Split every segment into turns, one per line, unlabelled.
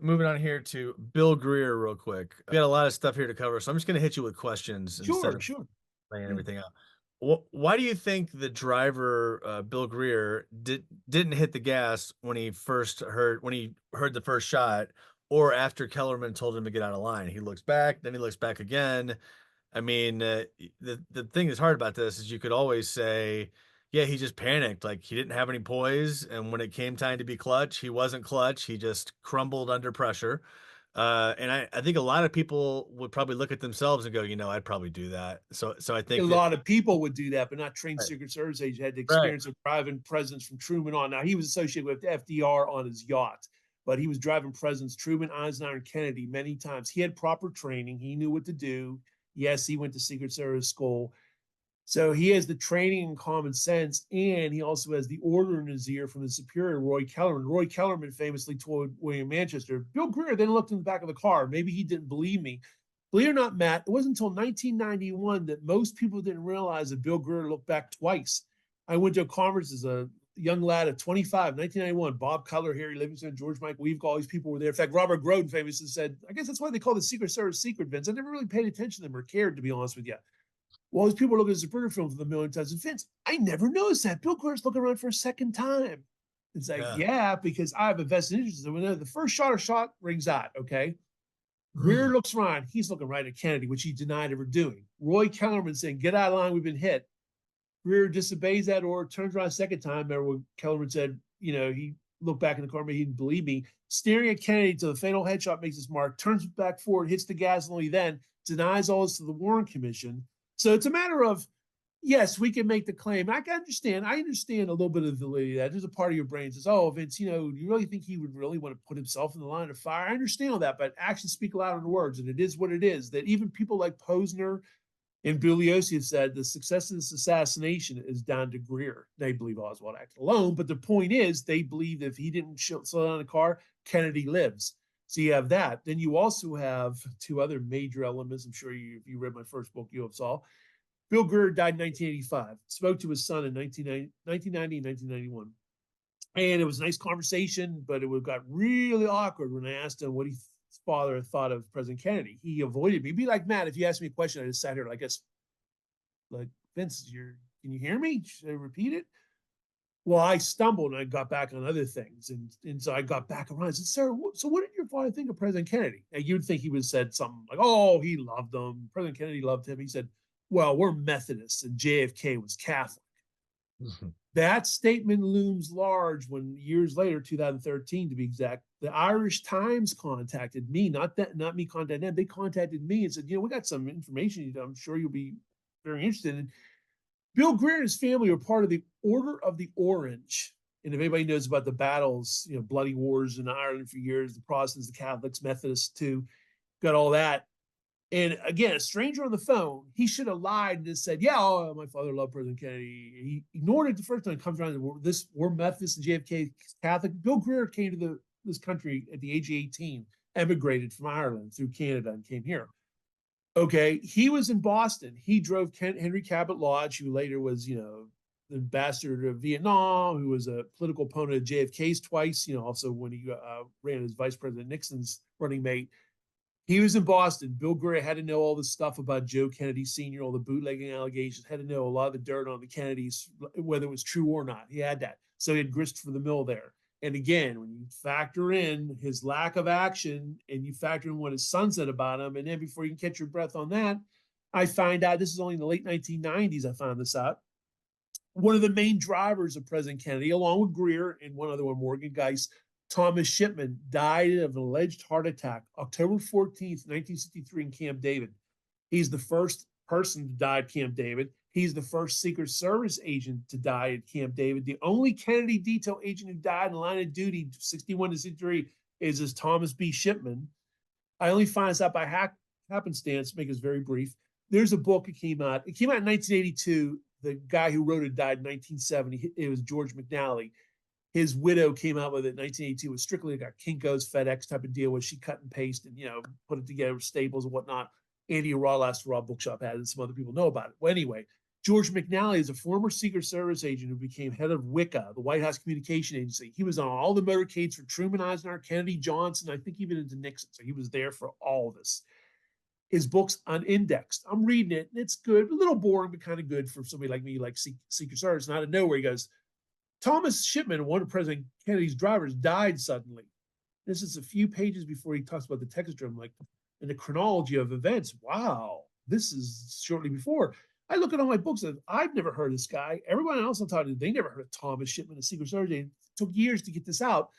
Moving on here to Bill Greer real quick. We got a lot of stuff here to cover, so I'm just gonna hit you with questions instead
Sure,
of
sure.
laying
Yeah.
everything out. Why do you think the driver, Bill Greer, didn't hit the gas when he heard the first shot, or after Kellerman told him to get out of line? He looks back, then he looks back again. I mean, the thing that's hard about this is you could always say, yeah, he just panicked. Like he didn't have any poise, and when it came time to be clutch, he wasn't clutch. He just crumbled under pressure. And I think a lot of people would probably look at themselves and go, I'd probably do that. So I
A
think that
lot of people would do that, but not trained
right,
Secret Service agents had the
right.
experience of driving presidents from Truman on. Now, he was associated with FDR on his yacht, but he was driving presidents Truman, Eisenhower, and Kennedy many times. He had proper training. He knew what to do. Yes, he went to Secret Service school. So he has the training and common sense, and he also has the order in his ear from his superior, Roy Kellerman. Roy Kellerman famously told William Manchester, Bill Greer then looked in the back of the car. Maybe he didn't believe me. Believe it or not, Matt, it wasn't until 1991 that most people didn't realize that Bill Greer looked back twice. I went to a conference as a young lad of 25, 1991. Bob Cutler, Harry Livingston, George Mike Weave, all these people were there. In fact, Robert Groden famously said, I guess that's why they call the Secret Service secret, Vince. I never really paid attention to them or cared, to be honest with you. Well, these people are looking at Zapruder film for the million times. And Vince, I never noticed that. Bill Greer's looking around for a second time. It's like,
Yeah.
yeah, because I have a vested interest. When the first shot rings out, okay? Greer looks around. He's looking right at Kennedy, which he denied ever doing. Roy Kellerman saying, get out of line, we've been hit. Greer disobeys that order, turns around a second time. Remember when Kellerman said, he looked back in the car, but he didn't believe me. Staring at Kennedy till the fatal headshot makes his mark, turns back forward, hits the gas, and only then denies all this to the Warren Commission. So it's a matter of, yes, we can make the claim. I can understand. I understand a little bit of the validity of that. There's a part of your brain that says, oh, Vince, do you really think he would really want to put himself in the line of fire? I understand all that, but actions speak louder than words. And it is what it is. That even people like Posner and Bugliosi have said the success of this assassination is down to Greer. They believe Oswald acted alone, but the point is they believe that if he didn't slow down the car, Kennedy lives. So you have that. Then you also have two other major elements. I'm sure if you read my first book, you have saw. Bill Greer died in 1985, spoke to his son in 1990 and 1991. And it was a nice conversation, but it got really awkward when I asked him what his father thought of President Kennedy. He avoided me. Be like, Matt, if you asked me a question, I just sat here like this, like, Vince, can you hear me? Should I repeat it? Well, I stumbled and I got back on other things. And so I got back around. I said, sir, so what did your father think of President Kennedy? And you'd think he would have said something like, oh, he loved him. President Kennedy loved him. He said, well, we're Methodists and JFK was Catholic. That statement looms large when years later, 2013 to be exact, the Irish Times contacted me, not me contacting them. They contacted me and said, we got some information I'm sure you'll be very interested in. Bill Greer and his family were part of the Order of the Orange. And if anybody knows about the battles, bloody wars in Ireland for years, the Protestants, the Catholics, Methodists too, got all that. And again, a stranger on the phone, he should have lied and just said, yeah, oh, my father loved President Kennedy. He ignored it the first time. Comes around, we're Methodist and JFK Catholic. Bill Greer came to this country at the age of 18, emigrated from Ireland through Canada and came here. Okay, he was in Boston. He drove Henry Cabot Lodge, who later was, the ambassador to Vietnam, who was a political opponent of JFK's twice, also when he ran as Vice President Nixon's running mate. He was in Boston. Bill Greer had to know all the stuff about Joe Kennedy Sr., all the bootlegging allegations, had to know a lot of the dirt on the Kennedys, whether it was true or not. He had that. So he had grist for the mill there. And again, when you factor in his lack of action and you factor in what his son said about him, and then before you can catch your breath on that, I find out this is only in the late 1990s. I found this out. One of the main drivers of President Kennedy, along with Greer and one other one, Morgan Geis, Thomas Shipman, died of an alleged heart attack October 14th, 1963, in Camp David. He's the first person to die at Camp David. He's the first Secret Service agent to die at Camp David. The only Kennedy detail agent who died in the line of duty, 61 to 63, is this Thomas B. Shipman. I only find this out by happenstance, make this very brief. There's a book that came out. It came out in 1982. The guy who wrote it died in 1970. It was George McNally. His widow came out with it in 1982. It was strictly like a Kinko's FedEx type of deal where she cut and paste and, put it together with staples and whatnot. Andy Raw, Last Raw Bookshop had it, and some other people know about it. Well, anyway, George McNally is a former Secret Service agent who became head of WICA, the White House Communication Agency. He was on all the motorcades for Truman, Eisenhower, Kennedy, Johnson, I think even into Nixon. So he was there for all of this. His book's unindexed. I'm reading it, and it's good, a little boring, but kind of good for somebody like me, like Secret Service. And out of nowhere, he goes, Thomas Shipman, one of President Kennedy's drivers, died suddenly. This is a few pages before he talks about the Texas drill. I'm like, in the chronology of events, wow, this is shortly before. I look at all my books and I've never heard of this guy. Everyone else I'm talking to, they never heard of Thomas Shipman, a Secret Service agent. It took years to get this out.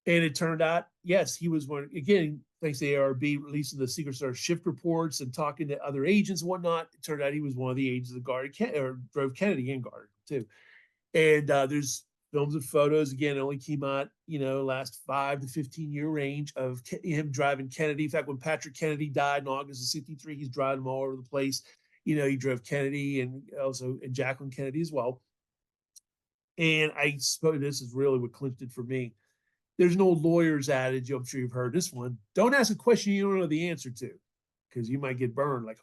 And it turned out, yes, he was one, again, thanks to the ARB releasing the Secret Service shift reports and talking to other agents and whatnot. It turned out he was one of the agents that guarded or drove Kennedy and guarded too. And there's films and photos. Again, it only came out, last 5 to 15 year range of him driving Kennedy. In fact, when Patrick Kennedy died in August of '63, he's driving him all over the place. He drove Kennedy and also and Jacqueline Kennedy as well. And I suppose this is really what clinched it for me. There's no lawyer's adage. I'm sure you've heard this one. Don't ask a question you don't know the answer to, because you might get burned. Like,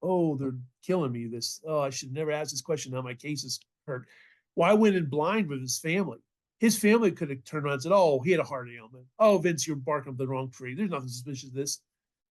oh, they're killing me. I should never ask this question. Now my case is hurt. Why went in blind with his family? His family could have turned around and said, oh, he had a heart ailment. Oh, Vince, you're barking up the wrong tree. There's nothing suspicious of this.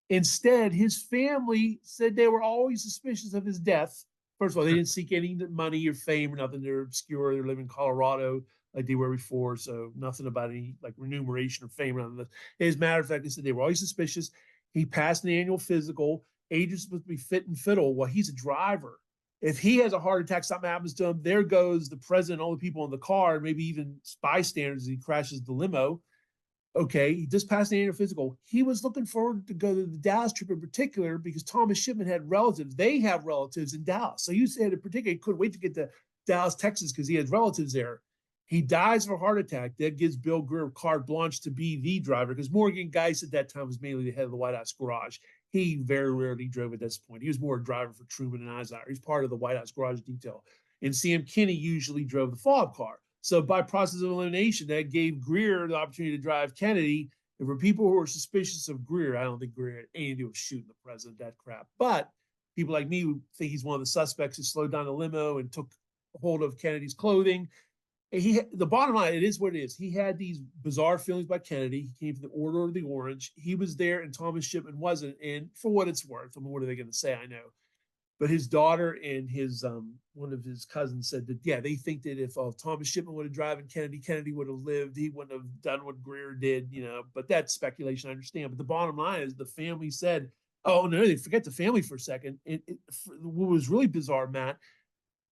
Instead, his family said they were always suspicious of his death. First of all, they didn't seek any money or fame or nothing. They're obscure. They live in Colorado like they were before. So nothing about any like remuneration or fame around this. As a matter of fact, they said they were always suspicious. He passed an annual physical. Age is supposed to be fit and fiddle. Well, he's a driver. If he has a heart attack, something happens to him, there goes the president, all the people in the car, maybe even bystanders as he crashes the limo. Okay, he just passed the annual physical. He was looking forward to go to the Dallas trip in particular because Thomas Shipman had relatives. They have relatives in Dallas. So he said in particular, he couldn't wait to get to Dallas, Texas because he has relatives there. He dies of a heart attack. That gives Bill Greer carte blanche to be the driver because Morgan Geis at that time was mainly the head of the White House garage. He very rarely drove at this point. He was more a driver for Truman and Eisenhower. He's part of the White House garage detail. And Sam Kinney usually drove the fob car. So by process of elimination, that gave Greer the opportunity to drive Kennedy. And for people who are suspicious of Greer, I don't think Greer had anything to do with shooting the president, that crap. But people like me who think he's one of the suspects who slowed down the limo and took hold of Kennedy's clothing. The bottom line, it is what it is. He had these bizarre feelings about Kennedy. He came from the Order of the Orange. He was there, and Thomas Shipman wasn't. And for what it's worth, I mean, what are they going to say? I know. But his daughter and his one of his cousins said that, yeah, they think that if Thomas Shipman would have driven Kennedy, Kennedy would have lived. He wouldn't have done what Greer did, But that's speculation, I understand. But the bottom line is the family said, oh, no, they forget the family for a second. What was really bizarre, Matt,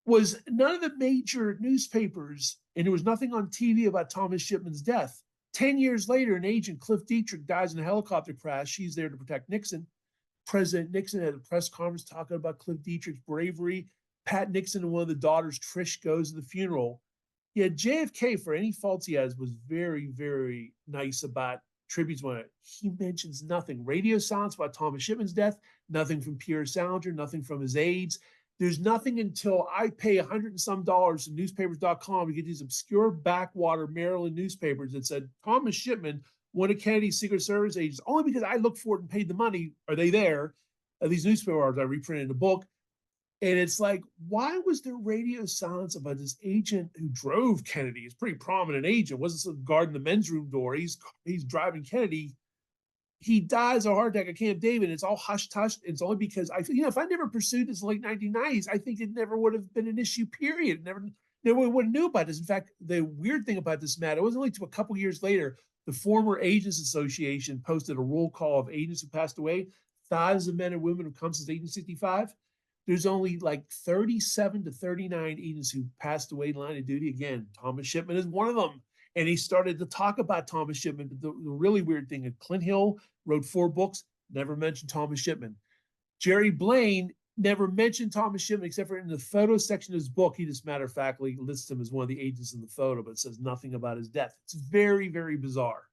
was none of the major newspapers, and there was nothing on TV about Thomas Shipman's death. 10 years later, an agent, Cliff Dietrich, dies in a helicopter crash. She's there to protect Nixon. President Nixon had a press conference talking about Cliff Dietrich's bravery. Pat Nixon and one of the daughters, Trish, goes to the funeral. Yeah, JFK, for any faults he has, was very, very nice about tributes on it. He mentions nothing. Radio silence about Thomas Shipman's death, nothing from Pierre Salinger, nothing from his aides. There's nothing until I pay $100 and some to newspapers.com to get these obscure backwater Maryland newspapers that said Thomas Shipman, one of Kennedy's Secret Service agents, only because I looked for it and paid the money. Are they there? These newspaper articles I reprinted in the book. And it's like, why was there radio silence about this agent who drove Kennedy? He's a pretty prominent agent. Wasn't guarding the men's room door. He's driving Kennedy. He dies of a heart attack at Camp David. It's all hush hush. It's only because if I never pursued this in the late 1990s, I think it never would have been an issue, period. Never would have knew about this. In fact, the weird thing about this matter, it wasn't only until a couple years later, the former Agents Association posted a roll call of agents who passed away. Thousands of men and women have come since 1865. There's only like 37 to 39 agents who passed away in line of duty. Again, Thomas Shipman is one of them. And he started to talk about Thomas Shipman. The really weird thing, Clint Hill wrote 4 books, never mentioned Thomas Shipman. Jerry Blaine never mentioned Thomas Shipman except for in the photo section of his book. He just matter of factly lists him as one of the agents in the photo, but says nothing about his death. It's very, very bizarre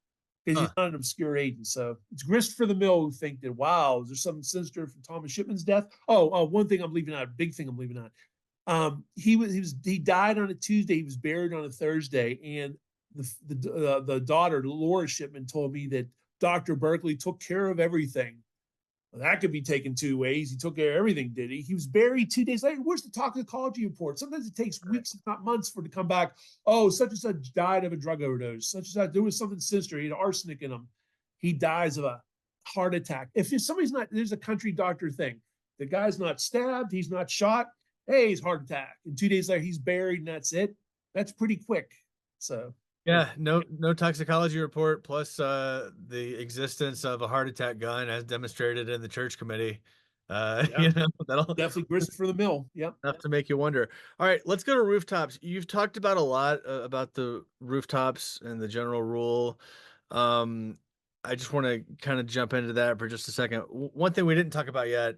because he's not an obscure agent. So it's grist for the mill who think that, wow, is there something sinister from Thomas Shipman's death? One thing I'm leaving out, a big thing I'm leaving out. He died on a Tuesday. He was buried on a Thursday, and the daughter, Laura Shipman, told me that Dr. Berkeley took care of everything. Well, that could be taken two ways. He took care of everything, did he? He was buried 2 days later. Where's the toxicology report? Sometimes it takes weeks, if not months, for it to come back. Oh, such and such died of a drug overdose. Such and such, there was something sinister. He had arsenic in him. He dies of a heart attack. If somebody's not, there's a country doctor thing. The guy's not stabbed, he's not shot. Hey, he's heart attack. And 2 days later, he's buried, and that's it. That's pretty quick. So,
Yeah, no toxicology report plus the existence of a heart attack gun as demonstrated in the church committee.
yeah,
That'll
definitely grist for the mill. Yep.
enough to make you wonder. All right, let's go to rooftops. You've talked about a lot about the rooftops and the general rule. Um, I just want to kind of jump into that for just a second. One thing we didn't talk about yet,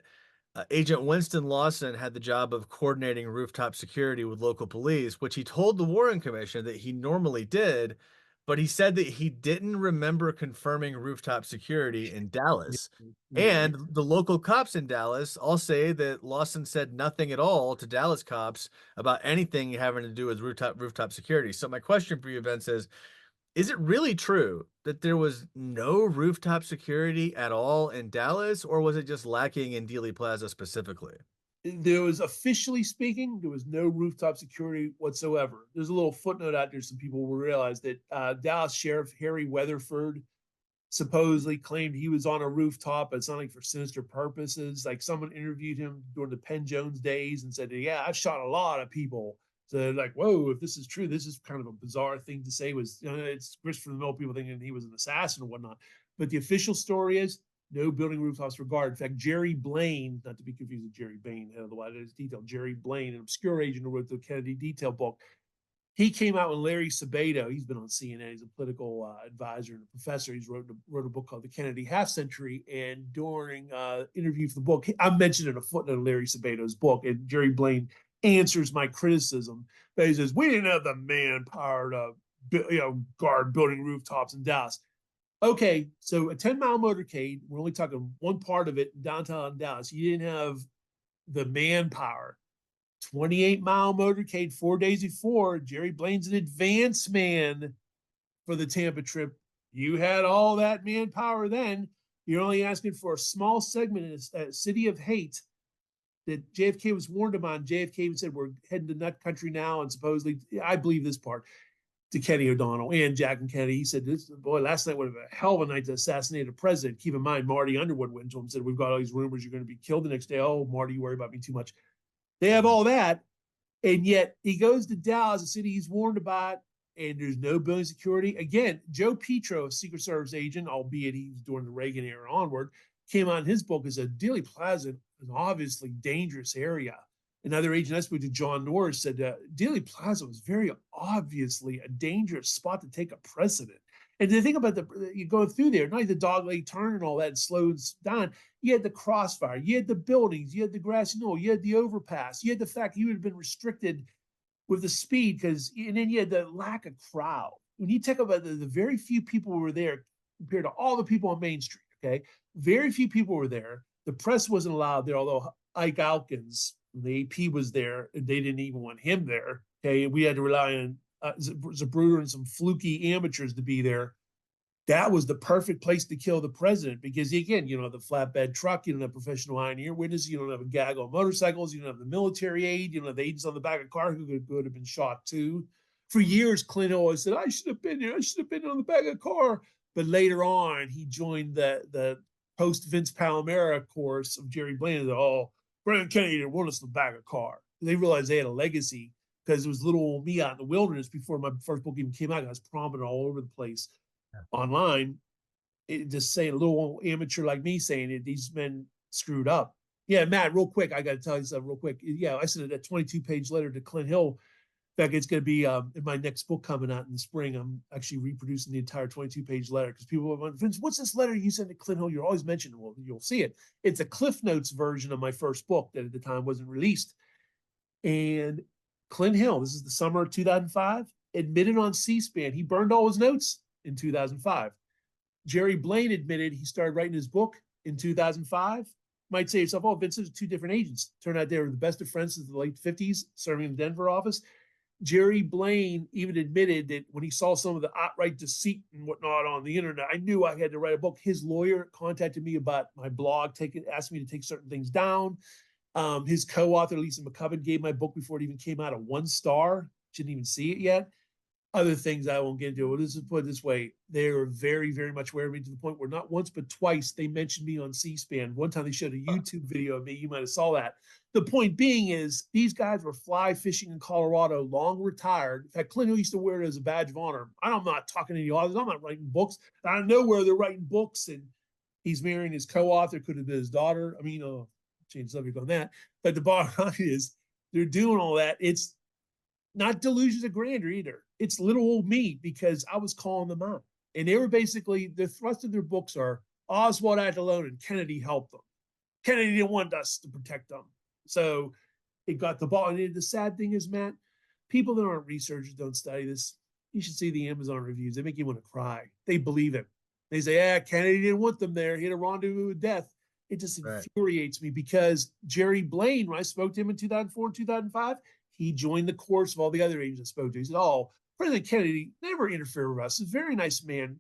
Agent Winston Lawson had the job of coordinating rooftop security with local police, which he told the Warren Commission that he normally did, but he said that he didn't remember confirming rooftop security in Dallas.
Yeah.
And the local cops in Dallas all say that Lawson said nothing at all to Dallas cops about anything having to do with rooftop security. So my question for you, Vince, is it really true that there was no rooftop security at all in Dallas, or was it just lacking in Dealey Plaza specifically?
There was, officially speaking, there was no rooftop security whatsoever. There's a little footnote out there. Some people will realize that Dallas Sheriff Harry Weatherford supposedly claimed he was on a rooftop, but it's not like for sinister purposes. Like someone interviewed him during the Penn Jones days and said, "Yeah, I've shot a lot of people." So they're like, "Whoa, if this is true, this is kind of a bizarre thing to say." Was, it's Christopher the Mill, people thinking he was an assassin or whatnot. But the official story is no building rooftops were guarded. In fact, Jerry Blaine, not to be confused with Jerry Bain, head of the White House detail, Jerry Blaine, an obscure agent who wrote the Kennedy detail book, he came out when Larry Sabato, he's been on CNN, he's a political advisor and a professor. He's wrote a book called The Kennedy Half Century. And during interview for the book, I'm mentioned in a footnote of Larry Sabato's book, and Jerry Blaine answers my criticism. But he says, we didn't have the manpower to guard building rooftops in Dallas. Okay, so a 10-mile motorcade, we're only talking one part of it in downtown Dallas. You didn't have the manpower. 28-mile motorcade 4 days before. Jerry Blaine's an advance man for the Tampa trip. You had all that manpower then. You're only asking for a small segment in a city of hate that JFK was warned about. JFK even said, we're heading to nut country now. And supposedly, I believe this part, to Kenny O'Donnell and Jack and Kennedy. He said, "This boy, last night would have been a hell of a night to assassinate a president." Keep in mind, Marty Underwood went to him and said, "We've got all these rumors you're going to be killed the next day." Oh, Marty, you worry about me too much. They have all that. And yet he goes to Dallas, a city he's warned about, and there's no building security. Again, Joe Petro, a Secret Service agent, albeit he was during the Reagan era onward, came out in his book as a Dealey Plaza, an obviously dangerous area. Another agent I spoke to, John Norris, said Dealey Plaza was very obviously a dangerous spot to take a precedent. And the thing about you go through there, not like the dog leg turn and all that slows down. You had the crossfire, you had the buildings, you had the grassy knoll, you had the overpass, you had the fact you had been restricted with the speed and then you had the lack of crowd. When you talk about the very few people who were there compared to all the people on Main Street, okay, very few people were there. The press wasn't allowed there, although Ike Alkins, the AP, was there, and they didn't even want him there. Okay, we had to rely on Zapruder and some fluky amateurs to be there. That was the perfect place to kill the president because, again, you don't have the flatbed truck, you don't have professional eye-and-ear witnesses, you don't have a gag on motorcycles, you don't have the military aid, you don't have the agents on the back of the car who could have been shot too. For years, Clint always said, "I should have been there. I should have been on the back of the car." But later on, he joined the post Vince Palamara course of Jerry Blaine. And, oh, President Kennedy didn't want us in the back of the car. They realized they had a legacy because it was little old me out in the wilderness before my first book even came out. I was prominent all over the place online, just saying, a little amateur like me saying it, these men screwed up. Yeah, Matt, real quick, I got to tell you something real quick. Yeah, I sent a 22-page letter to Clint Hill. In fact, it's going to be in my next book coming out in the spring. I'm actually reproducing the entire 22-page letter because people are wondering, "Vince, what's this letter you sent to Clint Hill? You're always mentioning." Well, you'll see it. It's a Cliff Notes version of my first book that at the time wasn't released. And Clint Hill, this is the summer of 2005, admitted on C-SPAN he burned all his notes in 2005. Jerry Blaine admitted he started writing his book in 2005. Might say to yourself, "Oh, Vince, are two different agents." Turned out they were the best of friends since the late 50s, serving in the Denver office. Jerry Blaine even admitted that when he saw some of the outright deceit and whatnot on the internet, I knew I had to write a book. His lawyer contacted me about my blog, asked me to take certain things down. His co-author, Lisa McCubbin, gave my book before it even came out a 1 star. Didn't even see it yet. Other things I won't get into. Well, let's just put it this way. They were very, very much aware of me to the point where not once, but twice they mentioned me on C-SPAN. One time they showed a YouTube video of me. You might have saw that. The point being is these guys were fly fishing in Colorado, long retired. In fact, Clinton used to wear it as a badge of honor. I'm not talking to any authors. I'm not writing books. I don't know where they're writing books. And he's marrying his co-author, could have been his daughter. I mean, change the subject on that. But the bottom line is they're doing all that. It's not delusions of grandeur either. It's little old me because I was calling them out. And they were basically, the thrust of their books are Oswald acted alone and Kennedy helped them. Kennedy didn't want us to protect them. So it got the ball. And the sad thing is, Matt, people that aren't researchers, don't study this. You should see the Amazon reviews. They make you want to cry. They believe it. They say, yeah, Kennedy didn't want them there. He had a rendezvous with death. It just infuriates me because Jerry Blaine, when I spoke to him in 2004 and 2005, he joined the course of all the other agents I spoke to. He said, oh, President Kennedy never interfered with us. He's a very nice man,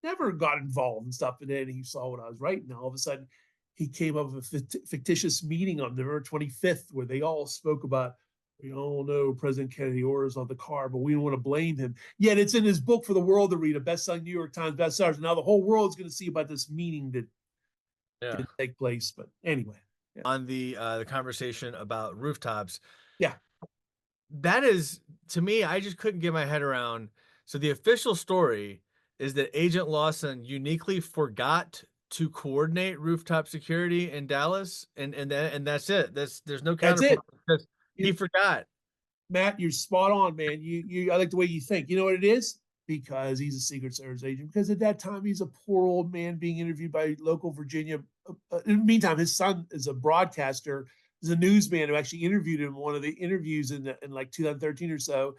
never got involved and stuff. And then he saw what I was writing. All of a sudden, he came up with a fictitious meeting on November 25th where they all spoke about, we all know President Kennedy orders on the car, but we don't want to blame him. Yet it's in his book for the world to read, a best-selling New York Times bestseller. And now the whole world's going to see about this meeting that didn't take place. But anyway.
Yeah. On the conversation about rooftops.
Yeah.
That is, to me, I just couldn't get my head around. So the official story is that Agent Lawson uniquely forgot to coordinate rooftop security in Dallas, and that's it. There's no counterpoint because he forgot.
Matt, you're spot on, man. I like the way you think. You know what it is? Because he's a Secret Service agent. Because at that time, he's a poor old man being interviewed by local Virginia. In the meantime, his son is a broadcaster, is a newsman who actually interviewed him in one of the interviews in like 2013 or so.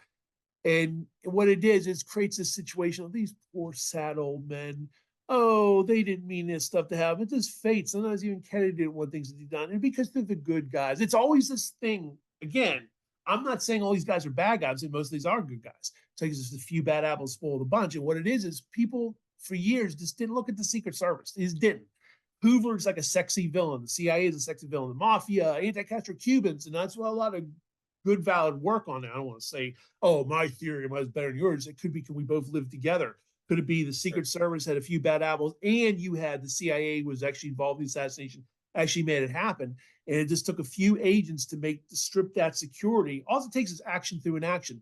And what it is creates this situation of these poor, sad old men. Oh, they didn't mean this stuff to happen. It's just fate. Sometimes even Kennedy didn't want things to be done. And because they're the good guys, it's always this thing. Again, I'm not saying all these guys are bad guys, and most of these are good guys. It takes just a few bad apples spoil the bunch. And what it is people for years just didn't look at the Secret Service. They just didn't. Hoover's like a sexy villain. The CIA is a sexy villain. The mafia, anti-Castro Cubans, and that's what a lot of good, valid work on it. I don't want to say, oh, my theory was better than yours. It could be, can we both live together? Could it be the Secret Service had a few bad apples, and you had the CIA was actually involved in the assassination, actually made it happen. And it just took a few agents to strip that security. All it takes is action through inaction.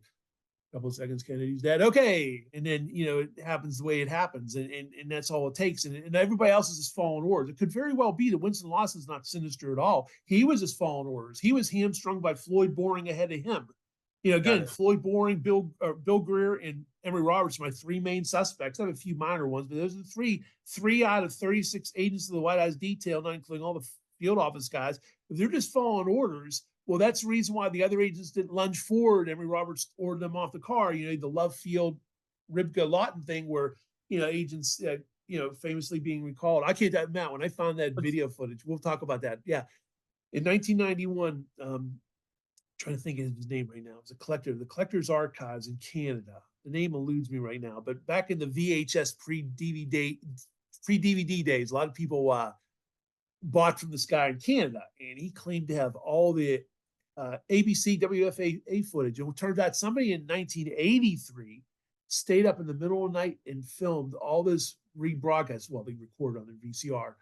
A couple of seconds, Kennedy's dead. Okay. And then, it happens the way it happens. And that's all it takes. And everybody else is just following orders. It could very well be that Winston Lawson's not sinister at all. He was just following orders. He was hamstrung by Floyd Boring ahead of him. Again, Floyd Boring, Bill Greer, and Emory Roberts are my three main suspects. I have a few minor ones, but those are the three out of 36 agents of the White House detail, not including all the field office guys. If they're just following orders, well, that's the reason why the other agents didn't lunge forward. Emory Roberts ordered them off the car. The Love Field, Ribka Lawton thing where, agents, famously being recalled. I can't, Matt, when I found that video footage, we'll talk about that. Yeah. In 1991, trying to think of his name right now. It was a collector, the Collector's Archives in Canada. The name eludes me right now, but back in the VHS pre-DVD days, a lot of people bought from this guy in Canada, and he claimed to have all the ABC WFAA footage. And it turns out somebody in 1983 stayed up in the middle of the night and filmed all this rebroadcast. Well, they recorded on their VCR,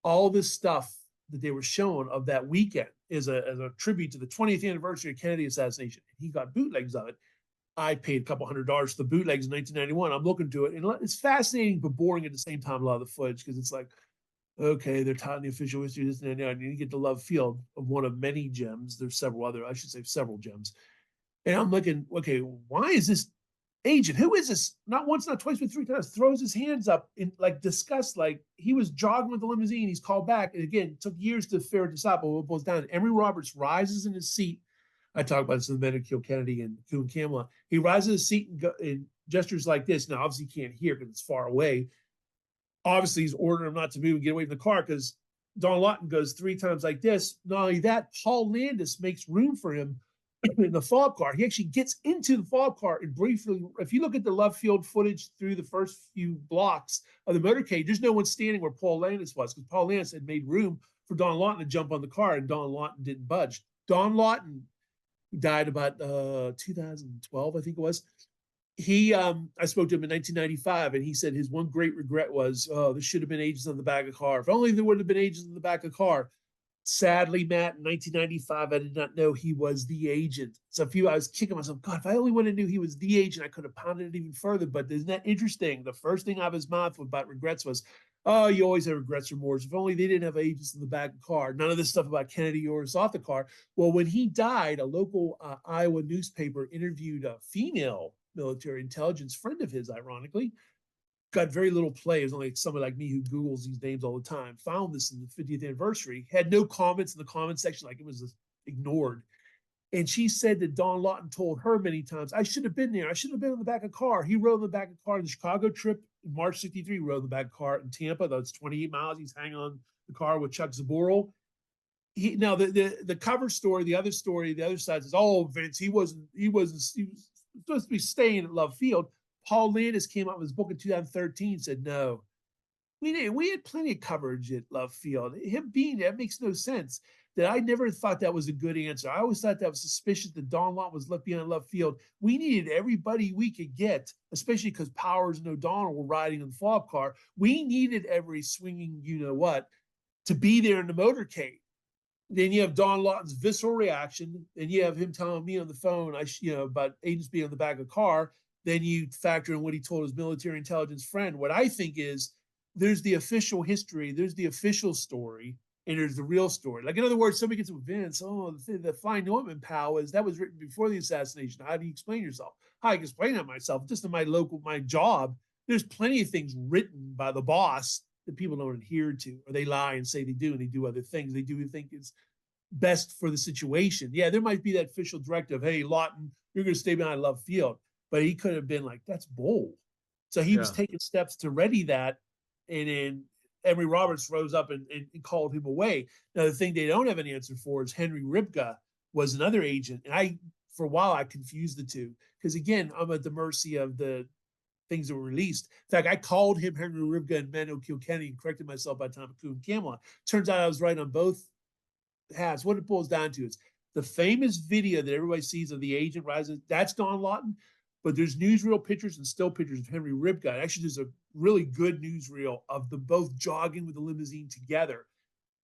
all this stuff that they were showing of that weekend as a tribute to the 20th anniversary of Kennedy assassination. He got bootlegs of it. I paid a couple $100 for the bootlegs in 1991. I'm looking to it, and it's fascinating but boring at the same time, a lot of the footage, because it's like, okay, they're taught in the official history, this and that. And you get the Love Field of one of many gems. There's several gems. And I'm looking, okay, why is this agent, who is this? Not once, not twice, but three times, throws his hands up in like disgust, like he was jogging with the limousine. He's called back. And again, it took years to ferret this out, but what boils down, Emory Roberts rises in his seat. I talk about this in the Men Who Killed Kennedy and Coon Camelot. He rises in his seat and gestures like this. Now, obviously, you can't hear because it's far away. Obviously, he's ordering him not to move and get away from the car because Don Lawton goes three times like this. Not only that, Paul Landis makes room for him in the fob car. He actually gets into the fob car and briefly, if you look at the left field footage through the first few blocks of the motorcade, there's no one standing where Paul Landis was because Paul Landis had made room for Don Lawton to jump on the car, and Don Lawton didn't budge. Don Lawton died about 2012, I think it was. I spoke to him in 1995, and he said his one great regret was, oh, there should have been agents on the back of the car. If only there would have been agents on the back of the car. Sadly, Matt, in 1995, I did not know he was the agent. So I was kicking myself, God, if I only would have knew he was the agent, I could have pounded it even further. But isn't that interesting? The first thing out of his mouth about regrets was, oh, you always have regrets or remorse. If only they didn't have agents in the back of the car. None of this stuff about Kennedy or us off the car. Well, when he died, a local Iowa newspaper interviewed a female military intelligence friend of his, ironically, got very little play. It was only somebody like me who Googles these names all the time, found this in the 50th anniversary, had no comments in the comment section, like it was ignored. And she said that Don Lawton told her many times, I should have been there. I should have been in the back of the car. He rode in the back of the car in the Chicago trip in March 63, he rode in the back of the car in Tampa. That's 28 miles. He's hanging on the car with Chuck Zaboral. Now the cover story, the other side says, oh, Vince, he was supposed to be staying at Love Field. Paul Landis came out with his book in 2013, said, no, we had plenty of coverage at Love Field. Him being there makes no sense. That I never thought that was a good answer. I always thought that was suspicious that Don Lawton was left behind Love Field. We needed everybody we could get, especially because Powers and O'Donnell were riding in the fob car. We needed every swinging, you know what, to be there in the motorcade. Then you have Don Lawton's visceral reaction. Then you have him telling me on the phone, about agents being on the back of the car. Then you factor in what he told his military intelligence friend. What I think is there's the official history, there's the official story, and there's the real story. Like, in other words, somebody gets with Vince, oh, the Flying Norman pal that was written before the assassination. How do you explain yourself? How I can explain that myself, just in my job, there's plenty of things written by the boss that people don't adhere to, or they lie and say they do, and they do other things. They do think it's best for the situation. Yeah, there might be that official directive, hey, Lawton, you're going to stay behind Love Field. But he could have been like, that's bold. So he was taking steps to ready that. And then Emory Roberts rose up and called him away. Now, the thing they don't have an answer for is Henry Ribka was another agent. And for a while, I confused the two. Because again, I'm at the mercy of the things that were released. In fact, I called him Henry Ribka and Men Who Killed Kennedy and corrected myself by Tom McCoo and Camelot. Turns out I was right on both halves. What it boils down to is the famous video that everybody sees of the agent rising, that's Don Lawton. But there's newsreel pictures and still pictures of Henry Ribka. Actually, there's a really good newsreel of them both jogging with the limousine together.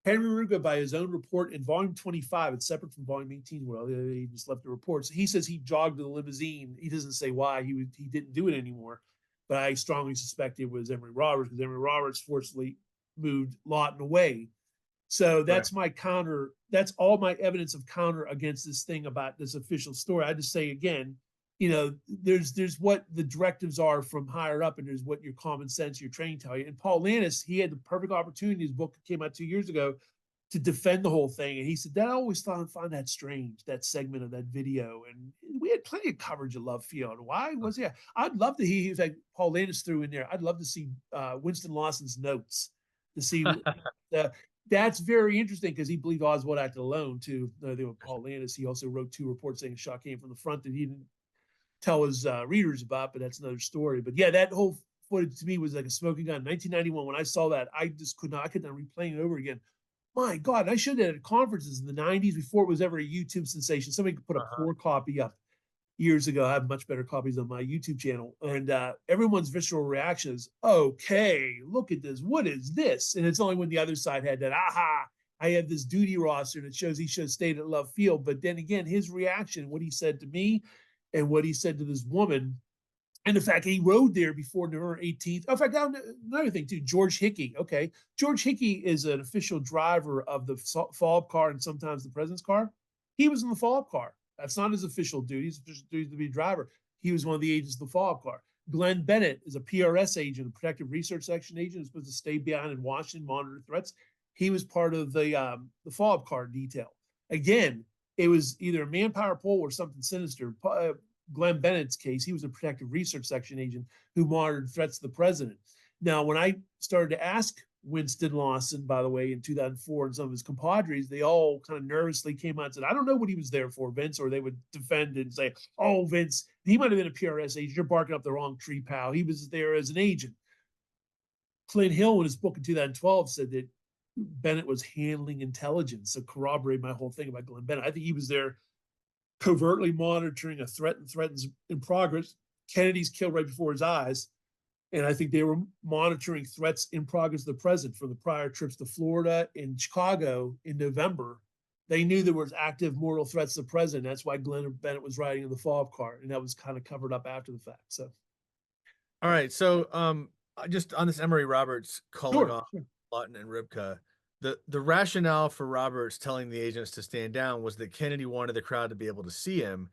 Henry Ribka, by his own report in volume 25, it's separate from volume 18, well, he just left the reports. He says he jogged the limousine. He doesn't say why he didn't do it anymore. But I strongly suspect it was Emory Roberts, because Emory Roberts forcibly moved Lawton away. So that's my counter. That's all my evidence of counter against this thing about this official story. I just say again, there's what the directives are from higher up, and there's what your common sense, your training tell you. And Paul Landis, he had the perfect opportunity. His book came out 2 years ago to defend the whole thing. And he said, that I always found that strange, that segment of that video. And we had plenty of coverage of Love Field. Why was it? I'd love to hear, like Paul Landis threw in there, I'd love to see Winston Lawson's notes to see that's very interesting because he believed Oswald acted alone too. They were Paul Landis. He also wrote 2 reports saying a shot came from the front that he didn't tell his readers about, but that's another story. But yeah, that whole footage to me was like a smoking gun. 1991, when I saw that, I could not replay it over again. My God, and I showed that at conferences in the 90s before it was ever a YouTube sensation. Somebody could put a poor copy up years ago. I have much better copies on my YouTube channel. And everyone's visceral reaction is, okay, look at this. What is this? And it's only when the other side had that, aha, I have this duty roster and it shows he should have stayed at Love Field. But then again, his reaction, what he said to me, and what he said to this woman, and the fact he rode there before November 18th. In fact, another thing too, George Hickey. Okay, George Hickey is an official driver of the fob car and sometimes the president's car. He was in the fob car. That's not his official duty. His official duty is to be a driver. He was one of the agents of the fob car. Glenn Bennett is a PRS agent, a Protective Research Section agent, who's supposed to stay behind in Washington, monitor threats. He was part of the fob car detail. Again, it was either a manpower poll or something sinister. Glenn Bennett's case, he was a Protective Research Section agent who monitored threats to the president. Now, when I started to ask Winston Lawson, by the way, in 2004, and some of his compadres, they all kind of nervously came out and said, I don't know what he was there for, Vince, or they would defend and say, oh, Vince, he might have been a PRS agent. You're barking up the wrong tree, pal. He was there as an agent. Clint Hill, in his book in 2012, said that Bennett was handling intelligence. So corroborate my whole thing about Glenn Bennett. I think he was there covertly monitoring a threat and threats in progress. Kennedy's killed right before his eyes. And I think they were monitoring threats in progress of the present from the prior trips to Florida and Chicago in November. They knew there was active mortal threats to the president. That's why Glenn Bennett was riding in the fob car, and that was kind of covered up after the fact. So,
All right. So, just on this Emery Roberts calling
sure,
off
sure.
Lawton and Ribka, the rationale for Roberts telling the agents to stand down was that Kennedy wanted the crowd to be able to see him.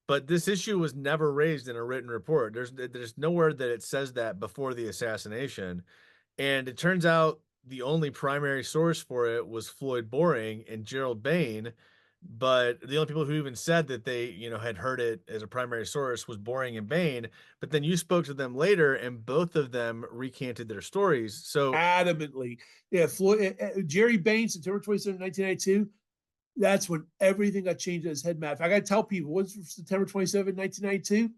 But this issue was never raised in a written report. There's nowhere that it says that before the assassination. And it turns out the only primary source for it was Floyd Boring and Gerald Bain. But the only people who even said that they, had heard it as a primary source was Boring and Bain. But then you spoke to them later, and both of them recanted their stories. So,
Adamantly. Yeah, Floyd, Jerry Bain, September 27, 1992. That's when everything got changed at his head map. I got to tell people, what's September 27, 1992?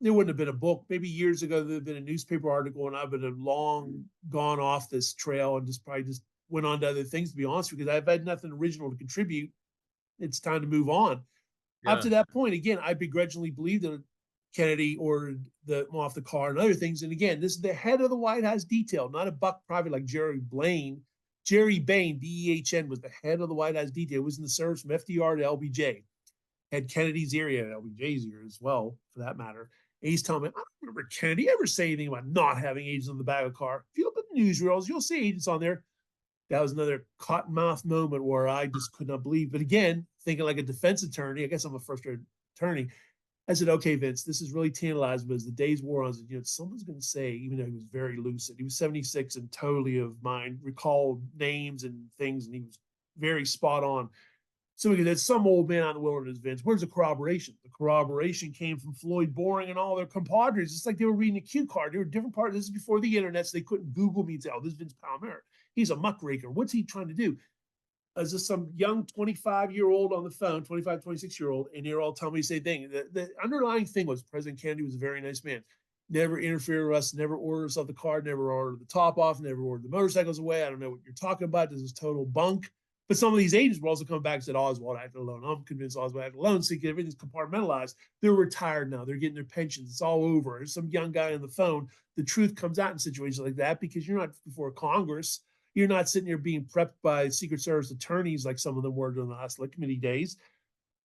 There wouldn't have been a book. Maybe years ago, there'd have been a newspaper article, and I've been long gone off this trail and just probably just went on to other things, to be honest, because I've had nothing original to contribute. It's time to move on. Up
yeah.
to that point, again, I begrudgingly believed that Kennedy ordered the off the car and other things. And again, this is the head of the White House detail, not a buck private like Jerry Blaine. Jerry Bain, BEHN, was the head of the White House detail. It was in the service from FDR to LBJ. Had Kennedy's ear and LBJ's ear as well, for that matter. And he's telling me, I don't remember Kennedy ever say anything about not having agents on the back of the car. If you look at the newsreels, you'll see agents on there. That was another cottonmouth moment where I just could not believe. But again, thinking like a defense attorney, I guess I'm a frustrated attorney. I said, okay, Vince, this is really tantalizing, but as the days wore on, I said, someone's going to say, even though he was very lucid, he was 76 and totally of mind, recalled names and things, and he was very spot on. So we there's some old man out in the wilderness, Vince. Where's the corroboration? The corroboration came from Floyd Boring and all their compadres. It's like they were reading a cue card. They were different parts. This is before the internet, so they couldn't Google me and say, oh, this is Vince Palamara. He's a muckraker. What's he trying to do? As just some young 25-year-old on the phone, 25, 26-year-old, and they're all telling me the same thing. The underlying thing was President Kennedy was a very nice man. Never interfered with us, never ordered us off the car, never ordered the top off, never ordered the motorcycles away. I don't know what you're talking about. This is total bunk. But some of these agents were also coming back and said, Oswald acted alone. I'm convinced Oswald acted alone. So everything's compartmentalized. They're retired now. They're getting their pensions. It's all over. There's some young guy on the phone. The truth comes out in situations like that because you're not before Congress. You're not sitting there being prepped by Secret Service attorneys like some of them were during the last select committee days.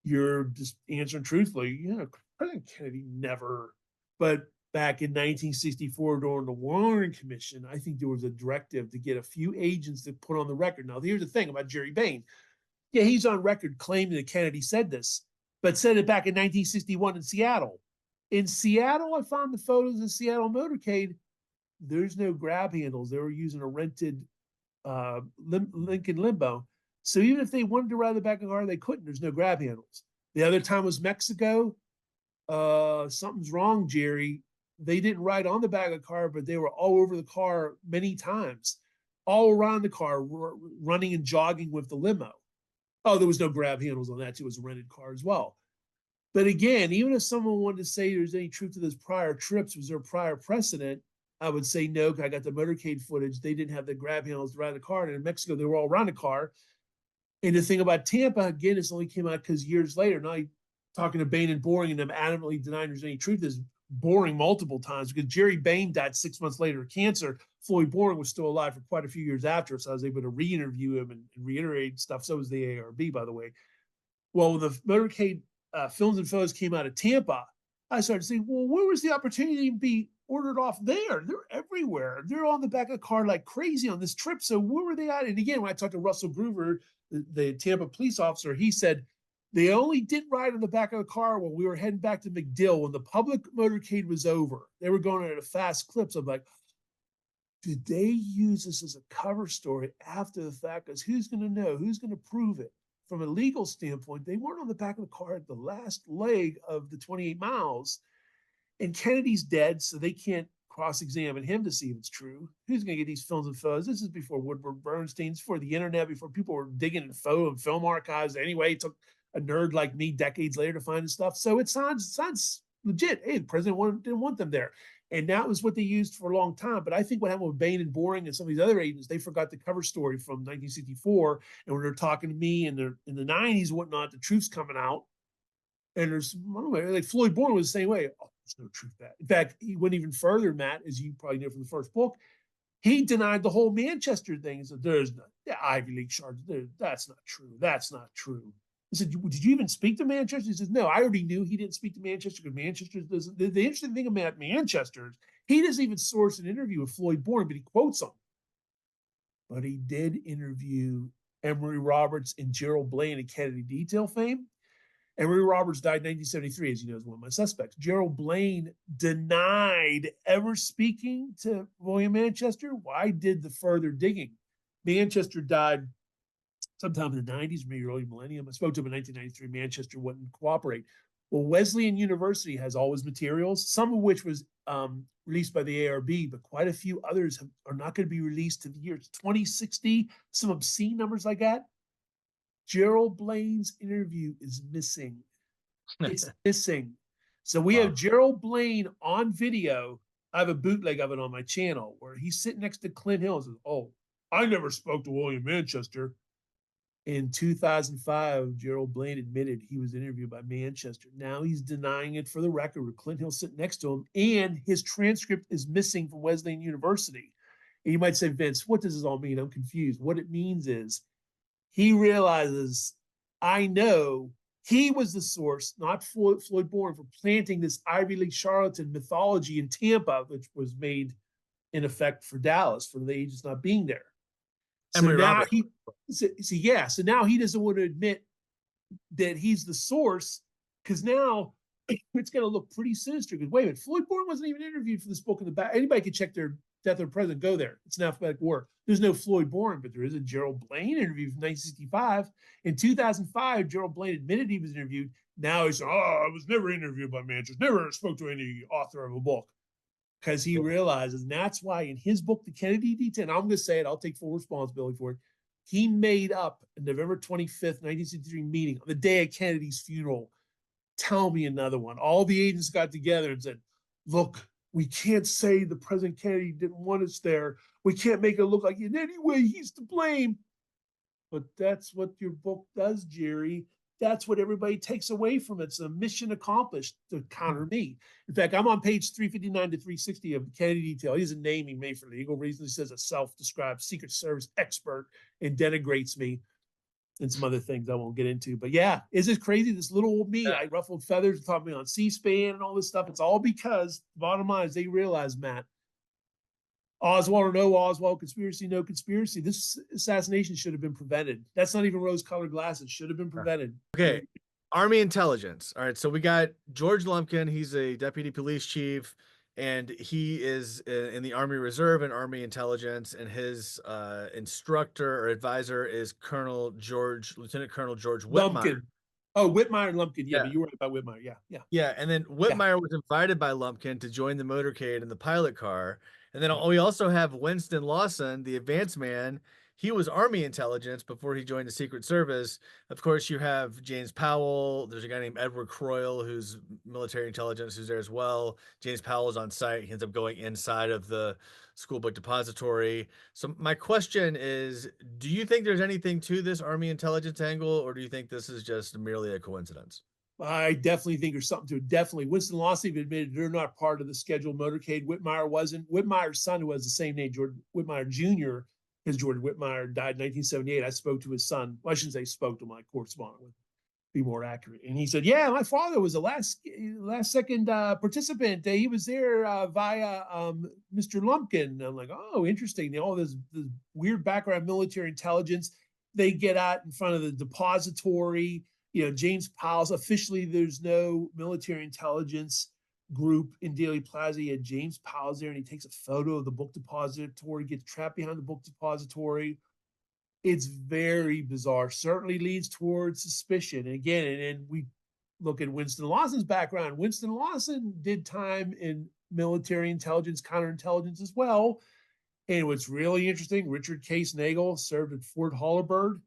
You're just answering truthfully. President Kennedy never. But back in 1964 during the Warren Commission, I think there was a directive to get a few agents to put on the record. Now, here's the thing about Jerry Bain. Yeah, he's on record claiming that Kennedy said this, but said it back in 1961 in Seattle. In Seattle, I found the photos of Seattle motorcade. There's no grab handles. They were using a rented Lincoln Limbo. So even if they wanted to ride the back of the car, they couldn't. There's no grab handles. The other time was Mexico. Something's wrong, Jerry. They didn't ride on the back of the car, but they were all over the car many times, all around the car, running and jogging with the limo. Oh, there was no grab handles on that too. It was a rented car as well. But again, even if someone wanted to say there's any truth to those prior trips, was there prior precedent? I would say no, because I got the motorcade footage. They didn't have the grab handles to ride the car. And in Mexico, they were all around the car. And the thing about Tampa, again, this only came out because years later, now talking to Bain and Boring and them adamantly denying there's any truth is Boring multiple times because Jerry Bain died 6 months later of cancer. Floyd Boring was still alive for quite a few years after, so I was able to re-interview him and reiterate stuff. So was the ARB, by the way. Well, when the motorcade films and photos came out of Tampa, I started saying, well, where was the opportunity to be ordered off there? They're everywhere. They're on the back of the car like crazy on this trip. So where were they at? And again, when I talked to Russell Groover, the Tampa police officer, he said they only did ride on the back of the car when we were heading back to MacDill when the public motorcade was over. They were going at a fast clip. So I'm like, did they use this as a cover story after the fact? Because who's going to know? Who's going to prove it? From a legal standpoint, they weren't on the back of the car at the last leg of the 28 miles. And Kennedy's dead, so they can't cross-examine him to see if it's true. Who's going to get these films and photos? This is before Woodward Bernstein's, before the internet, before people were digging in photo and film archives. Anyway, it took a nerd like me decades later to find this stuff. So it sounds legit. Hey, the president didn't want them there. And that was what they used for a long time. But I think what happened with Bain and Boring and some of these other agents, they forgot the cover story from 1964. And when they're talking to me in the 90s and whatnot, the truth's coming out. And there's like Floyd Bourne was the same way. Oh, there's no truth to that. In fact, he went even further, Matt, as you probably know from the first book. He denied the whole Manchester thing. He said, there's not the Ivy League charges. That's not true. That's not true. I said, did you even speak to Manchester? He says, no, I already knew he didn't speak to Manchester because Manchester doesn't. The interesting thing about Manchester is he doesn't even source an interview with Floyd Bourne, but he quotes him. But he did interview Emory Roberts and Gerald Blaine of Kennedy Detail fame. Emory Roberts died in 1973, as you know, is one of my suspects. Gerald Blaine denied ever speaking to William Manchester. Why did the further digging? Manchester died sometime in the 90s, maybe early millennium. I spoke to him in 1993. Manchester wouldn't cooperate. Well, Wesleyan University has all his materials, some of which was released by the ARB, but quite a few others are not going to be released to the year 2060, some obscene numbers like that. Gerald Blaine's interview is missing. It's missing. So we have Gerald Blaine on video. I have a bootleg of it on my channel where he's sitting next to Clint Hill and says, oh, I never spoke to William Manchester. In 2005, Gerald Blaine admitted he was interviewed by Manchester. Now he's denying it for the record with Clint Hill sitting next to him, and his transcript is missing from Wesleyan University. And you might say, Vince, what does this all mean? I'm confused. What it means is he realizes, I know he was the source, not Floyd Bourne, for planting this Ivy League charlatan mythology in Tampa, which was made in effect for Dallas, for the agents not being there. So
Emory
now
Roberts.
so now he doesn't want to admit that he's the source, because now it's going to look pretty sinister. Because wait a minute, Floyd Bourne wasn't even interviewed for this book in the back. Anybody can check their Death of the President. Go there. It's an alphabetical order. There's no Floyd Bourne, but there is a Gerald Blaine interview from 1965. In 2005, Gerald Blaine admitted he was interviewed. Now he's I was never interviewed by Manchester, never spoke to any author of a book, because he realizes, and that's why in his book, The Kennedy Detail, and I'm going to say it, I'll take full responsibility for it. He made up a November 25th, 1963 meeting on the day of Kennedy's funeral. Tell me another one. All the agents got together and said, look, we can't say the President Kennedy didn't want us there. We can't make it look like in any way he's to blame. But that's what your book does, Jerry. That's what everybody takes away from it. It's a mission accomplished to counter me. In fact, I'm on page 359 to 360 of the Kennedy Detail. He doesn't name me made for legal reasons. He says a self-described Secret Service expert and denigrates me and some other things I won't get into. But yeah, is it crazy? This little old me, I ruffled feathers, taught me on C-SPAN and all this stuff. It's all because, bottom line is, they realize, Matt, Oswald or no Oswald, conspiracy, no conspiracy. This assassination should have been prevented. That's not even rose-colored glasses. Should have been prevented.
Okay. Army intelligence. All right. So we got George Lumpkin. He's a deputy police chief, and he is in the Army Reserve and Army Intelligence. And his instructor or advisor is Lieutenant Colonel George Whitmire.
Lumpkin. Oh, Whitmire and Lumpkin. Yeah,
Yeah.
but you were right about Whitmire. Yeah.
Yeah. And then Whitmire was invited by Lumpkin to join the motorcade in the pilot car. And then we also have Winston Lawson, the advance man. He was Army intelligence before he joined the Secret Service. Of course, you have James Powell. There's a guy named Edward Croyle, who's military intelligence, who's there as well. James Powell is on site. He ends up going inside of the school book depository. So my question is, do you think there's anything to this Army intelligence angle, or do you think this is just merely a coincidence?
I definitely think there's something to it. Definitely. Winston Lawson admitted they're not part of the scheduled motorcade. Whitmire wasn't. Whitmire's son, who has the same name, George Whitmire Jr., because George Whitmire died in 1978. I spoke to his son. Well, I shouldn't say spoke to, my correspondent with, be more accurate. And he said, yeah, my father was the last second participant. He was there via Mr. Lumpkin. And I'm like, oh, interesting. All this weird background military intelligence. They get out in front of the depository. James Powell's officially, there's no military intelligence group in Dealey Plaza. He had James Powell's there, and he takes a photo of the book depository, gets trapped behind the book depository. It's very bizarre. Certainly leads towards suspicion. And again, and we look at Winston Lawson's background. Winston Lawson did time in military intelligence, counterintelligence as well. And what's really interesting, Richard Case Nagel served at Fort Holabird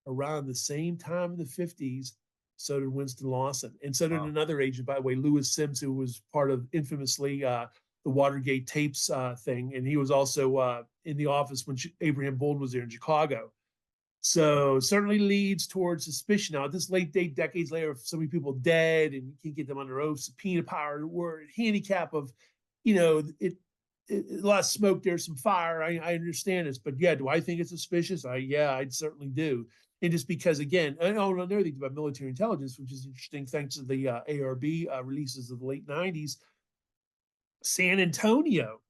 around the same time in the 50s. So did Winston Lawson. And so did
Wow.
another agent, by the way, Lewis Sims, who was part of infamously the Watergate tapes thing. And he was also in the office when Abraham Bolden was there in Chicago. So certainly leads towards suspicion. Now, at this late date, decades later, if so many people dead and you can't get them under oath, subpoena power, word, handicap of, a lot of smoke, there's some fire. I understand this, but yeah, do I think it's suspicious? Yeah, I certainly do. And just because, again, I know another thing about military intelligence, which is interesting, thanks to the ARB releases of the late 90s, San Antonio,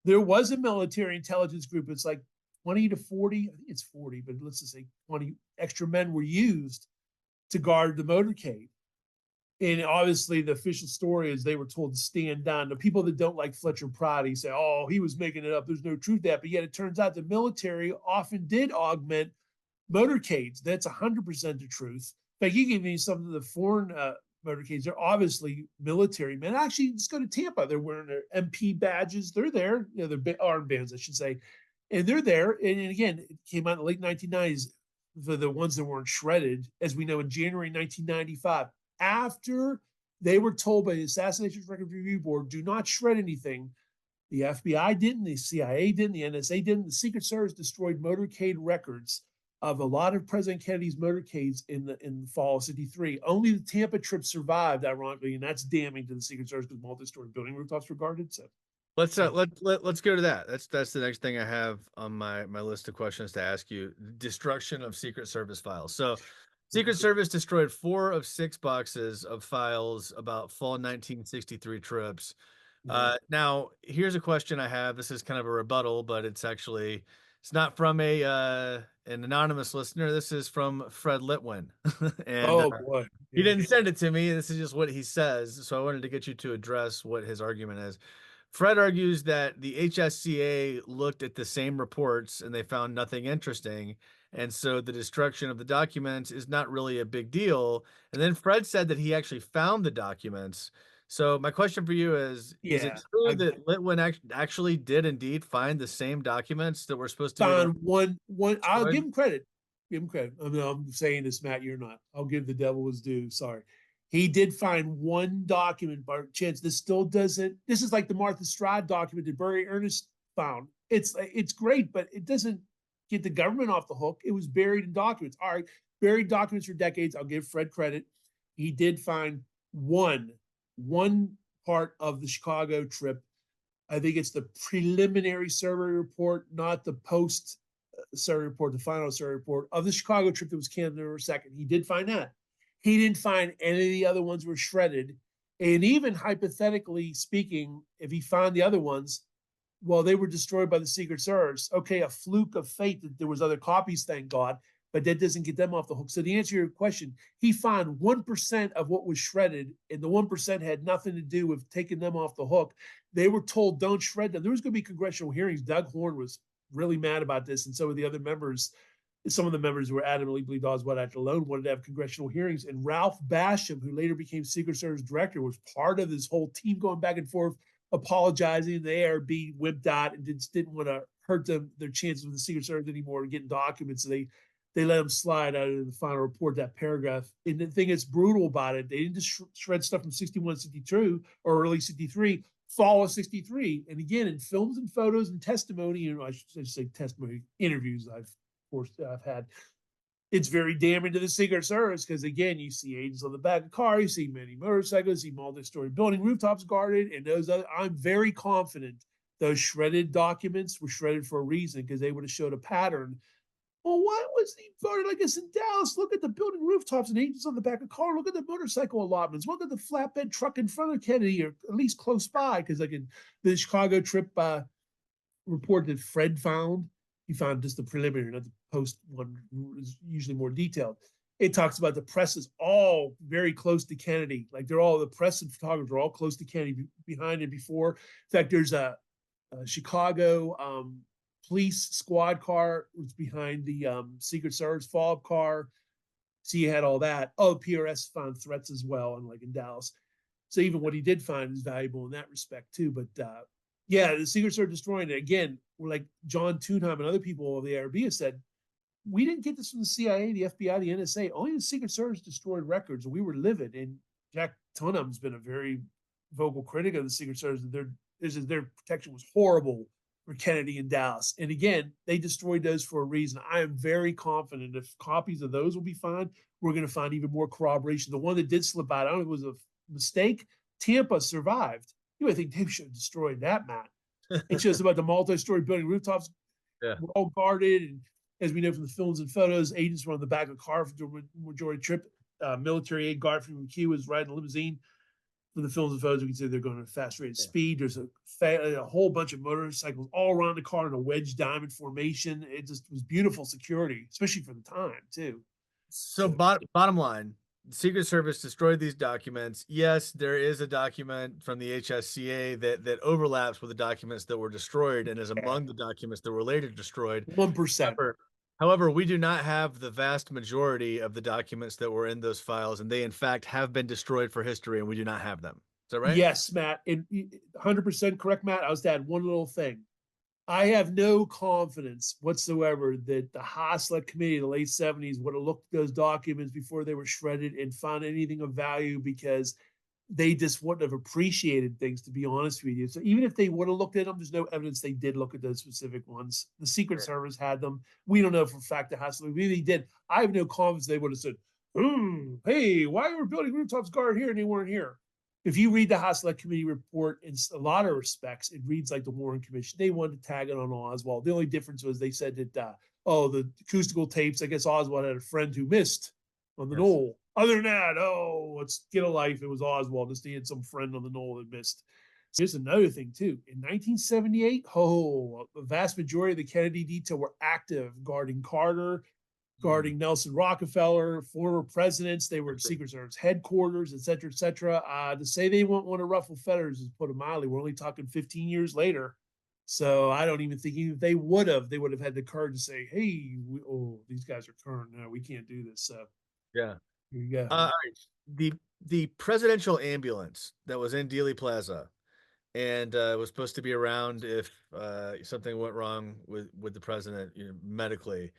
there was a military intelligence group. It's like 20 to 40, I think it's 40, but let's just say 20 extra men were used to guard the motorcade. And obviously, the official story is they were told to stand down. The people that don't like Fletcher Prouty say, oh, he was making it up. There's no truth to that. But yet it turns out the military often did augment motorcades. That's 100% the truth. In fact, you give me some of the foreign motorcades. They're obviously military men. Actually, just go to Tampa. They're wearing their MP badges. They're there. They're armbands, I should say. And they're there. And again, it came out in the late 1990s for the ones that weren't shredded, as we know, in January 1995. After they were told by the Assassination Record Review Board, do not shred anything, the FBI didn't, the CIA didn't, the NSA didn't, the Secret Service destroyed motorcade records of a lot of President Kennedy's motorcades in the fall of '63. Only the Tampa trip survived, ironically, and that's damning to the Secret Service because multi-story building rooftops were guarded. So
Let's go to that. That's the next thing I have on my list of questions to ask you. Destruction of Secret Service files. So Secret Service destroyed 4 of 6 boxes of files about fall 1963 trips. Now, here's a question I have. This is kind of a rebuttal, but it's not from a an anonymous listener. This is from Fred Litwin, and
oh boy,
he
yeah.
didn't send it to me. This is just what he says. So I wanted to get you to address what his argument is. Fred argues that the HSCA looked at the same reports and they found nothing interesting. And so the destruction of the documents is not really a big deal. And then Fred said that he actually found the documents. So my question for you is it
Yeah,
true
I
that Litwin actually did indeed find the same documents that were supposed to be the ones
found one. I'll give
destroyed?
him credit. Give him credit. I mean, I'm saying this, Matt. You're not. I'll give the devil his due. Sorry. He did find one document by chance. This still doesn't. This is like the Martha Strad document that Barry Ernest found. It's great, but it doesn't get the government off the hook. It was buried in documents. All right, buried documents for decades. I'll give Fred credit. He did find one part of the Chicago trip. I think it's the preliminary survey report, not the post survey report, the final survey report of the Chicago trip that was canned November 2nd. He did find that. He didn't find any of the other ones were shredded. And even hypothetically speaking, if he found the other ones, well, they were destroyed by the Secret Service. Okay, a fluke of fate that there was other copies, thank God, but that doesn't get them off the hook. So to answer your question, he found 1% of what was shredded, and the 1% had nothing to do with taking them off the hook. They were told, don't shred them. There was going to be congressional hearings. Doug Horn was really mad about this, and so were the other members. Some of the members who were adamantly believed Oswald Act alone wanted to have congressional hearings. And Ralph Basham, who later became Secret Service director, was part of this whole team going back and forth, apologizing. The ARB wimped out and didn't want to hurt their chances with the Secret Service anymore and getting documents. So they let them slide out of the final report, that paragraph. And the thing that's brutal about it, they didn't just shred stuff from 61, 62 or early 63, fall of 63. And again, in films and photos and testimony, I should say testimony, interviews I've had, it's very damning to the Secret Service because, again, you see agents on the back of cars, you see many motorcycles, you see multi-story building rooftops guarded, and those other, I'm very confident those shredded documents were shredded for a reason because they would have showed a pattern. Well, why was he guarded like this in Dallas? Look at the building rooftops and agents on the back of car. Look at the motorcycle allotments. Look at the flatbed truck in front of Kennedy, or at least close by, because like in the Chicago trip report that Fred found, he found just the preliminary, not the post one, is usually more detailed. It talks about the press is all very close to Kennedy. Like they're all, the press and photographers are all close to Kennedy, behind and before. In fact, there's a Chicago police squad car was behind the Secret Service follow-up car. So you had all that. Oh, PRS found threats as well, and like in Dallas. So even what he did find is valuable in that respect too. But yeah, the Secret Service destroying it again. We're like John Toonheim and other people of the ARB have said, we didn't get this from the CIA, the FBI, the NSA. Only the Secret Service destroyed records. We were livid. And Jack Tunham's been a very vocal critic of the Secret Service. Their protection was horrible for Kennedy and Dallas. And again, they destroyed those for a reason. I am very confident if copies of those will be found, we're going to find even more corroboration. The one that did slip out, I don't know if it was a mistake. Tampa survived. You would think they should have destroyed that, Matt. It's just about the multi-story building rooftops
Yeah.
were all guarded. And as we know from the films and photos, agents were on the back of a car for the majority trip. Military aid guard from McHugh was riding a limousine. From the films and photos, we can see they're going at a fast rate of speed. There's a whole bunch of motorcycles all around the car in a wedge diamond formation. It just was beautiful security, especially for the time, too.
So
So,
bottom line, the Secret Service destroyed these documents. Yes, there is a document from the HSCA that overlaps with the documents that were destroyed and is
yeah,
among the documents that were later destroyed.
1%.
However, we do not have the vast majority of the documents that were in those files, and they in fact have been destroyed for history, and we do not have them. Is that right?
Yes, Matt. And 100% correct, Matt. I was to add one little thing. I have no confidence whatsoever that the Haslet committee in the late 70s would have looked at those documents before they were shredded and found anything of value because they just wouldn't have appreciated things, to be honest with you. So even if they would have looked at them, there's no evidence they did look at those specific ones. The Secret Service had them. We don't know for a fact that Haslet, maybe they did. I have no confidence they would have said, hey, why were building rooftops guard here and they weren't here? If you read the House Select Committee report, in a lot of respects, it reads like the Warren Commission. They wanted to tag it on Oswald. The only difference was they said that, the acoustical tapes, I guess Oswald had a friend who missed on the
Yes.
knoll. Other than that, let's get a life. It was Oswald. Just he had some friend on the knoll that missed. So here's another thing, too. In 1978, the vast majority of the Kennedy detail were active, guarding Carter, guarding Nelson Rockefeller, former presidents. They were at Secret Service headquarters, et cetera, et cetera. To say they won't want to ruffle feathers is put it mildly. We're only talking 15 years later. So I don't even think even if they would have had the courage to say, hey, these guys are current. No, we can't do this. So
Yeah.
here you go.
All right. The presidential ambulance that was in Dealey Plaza and was supposed to be around if something went wrong with the president, medically.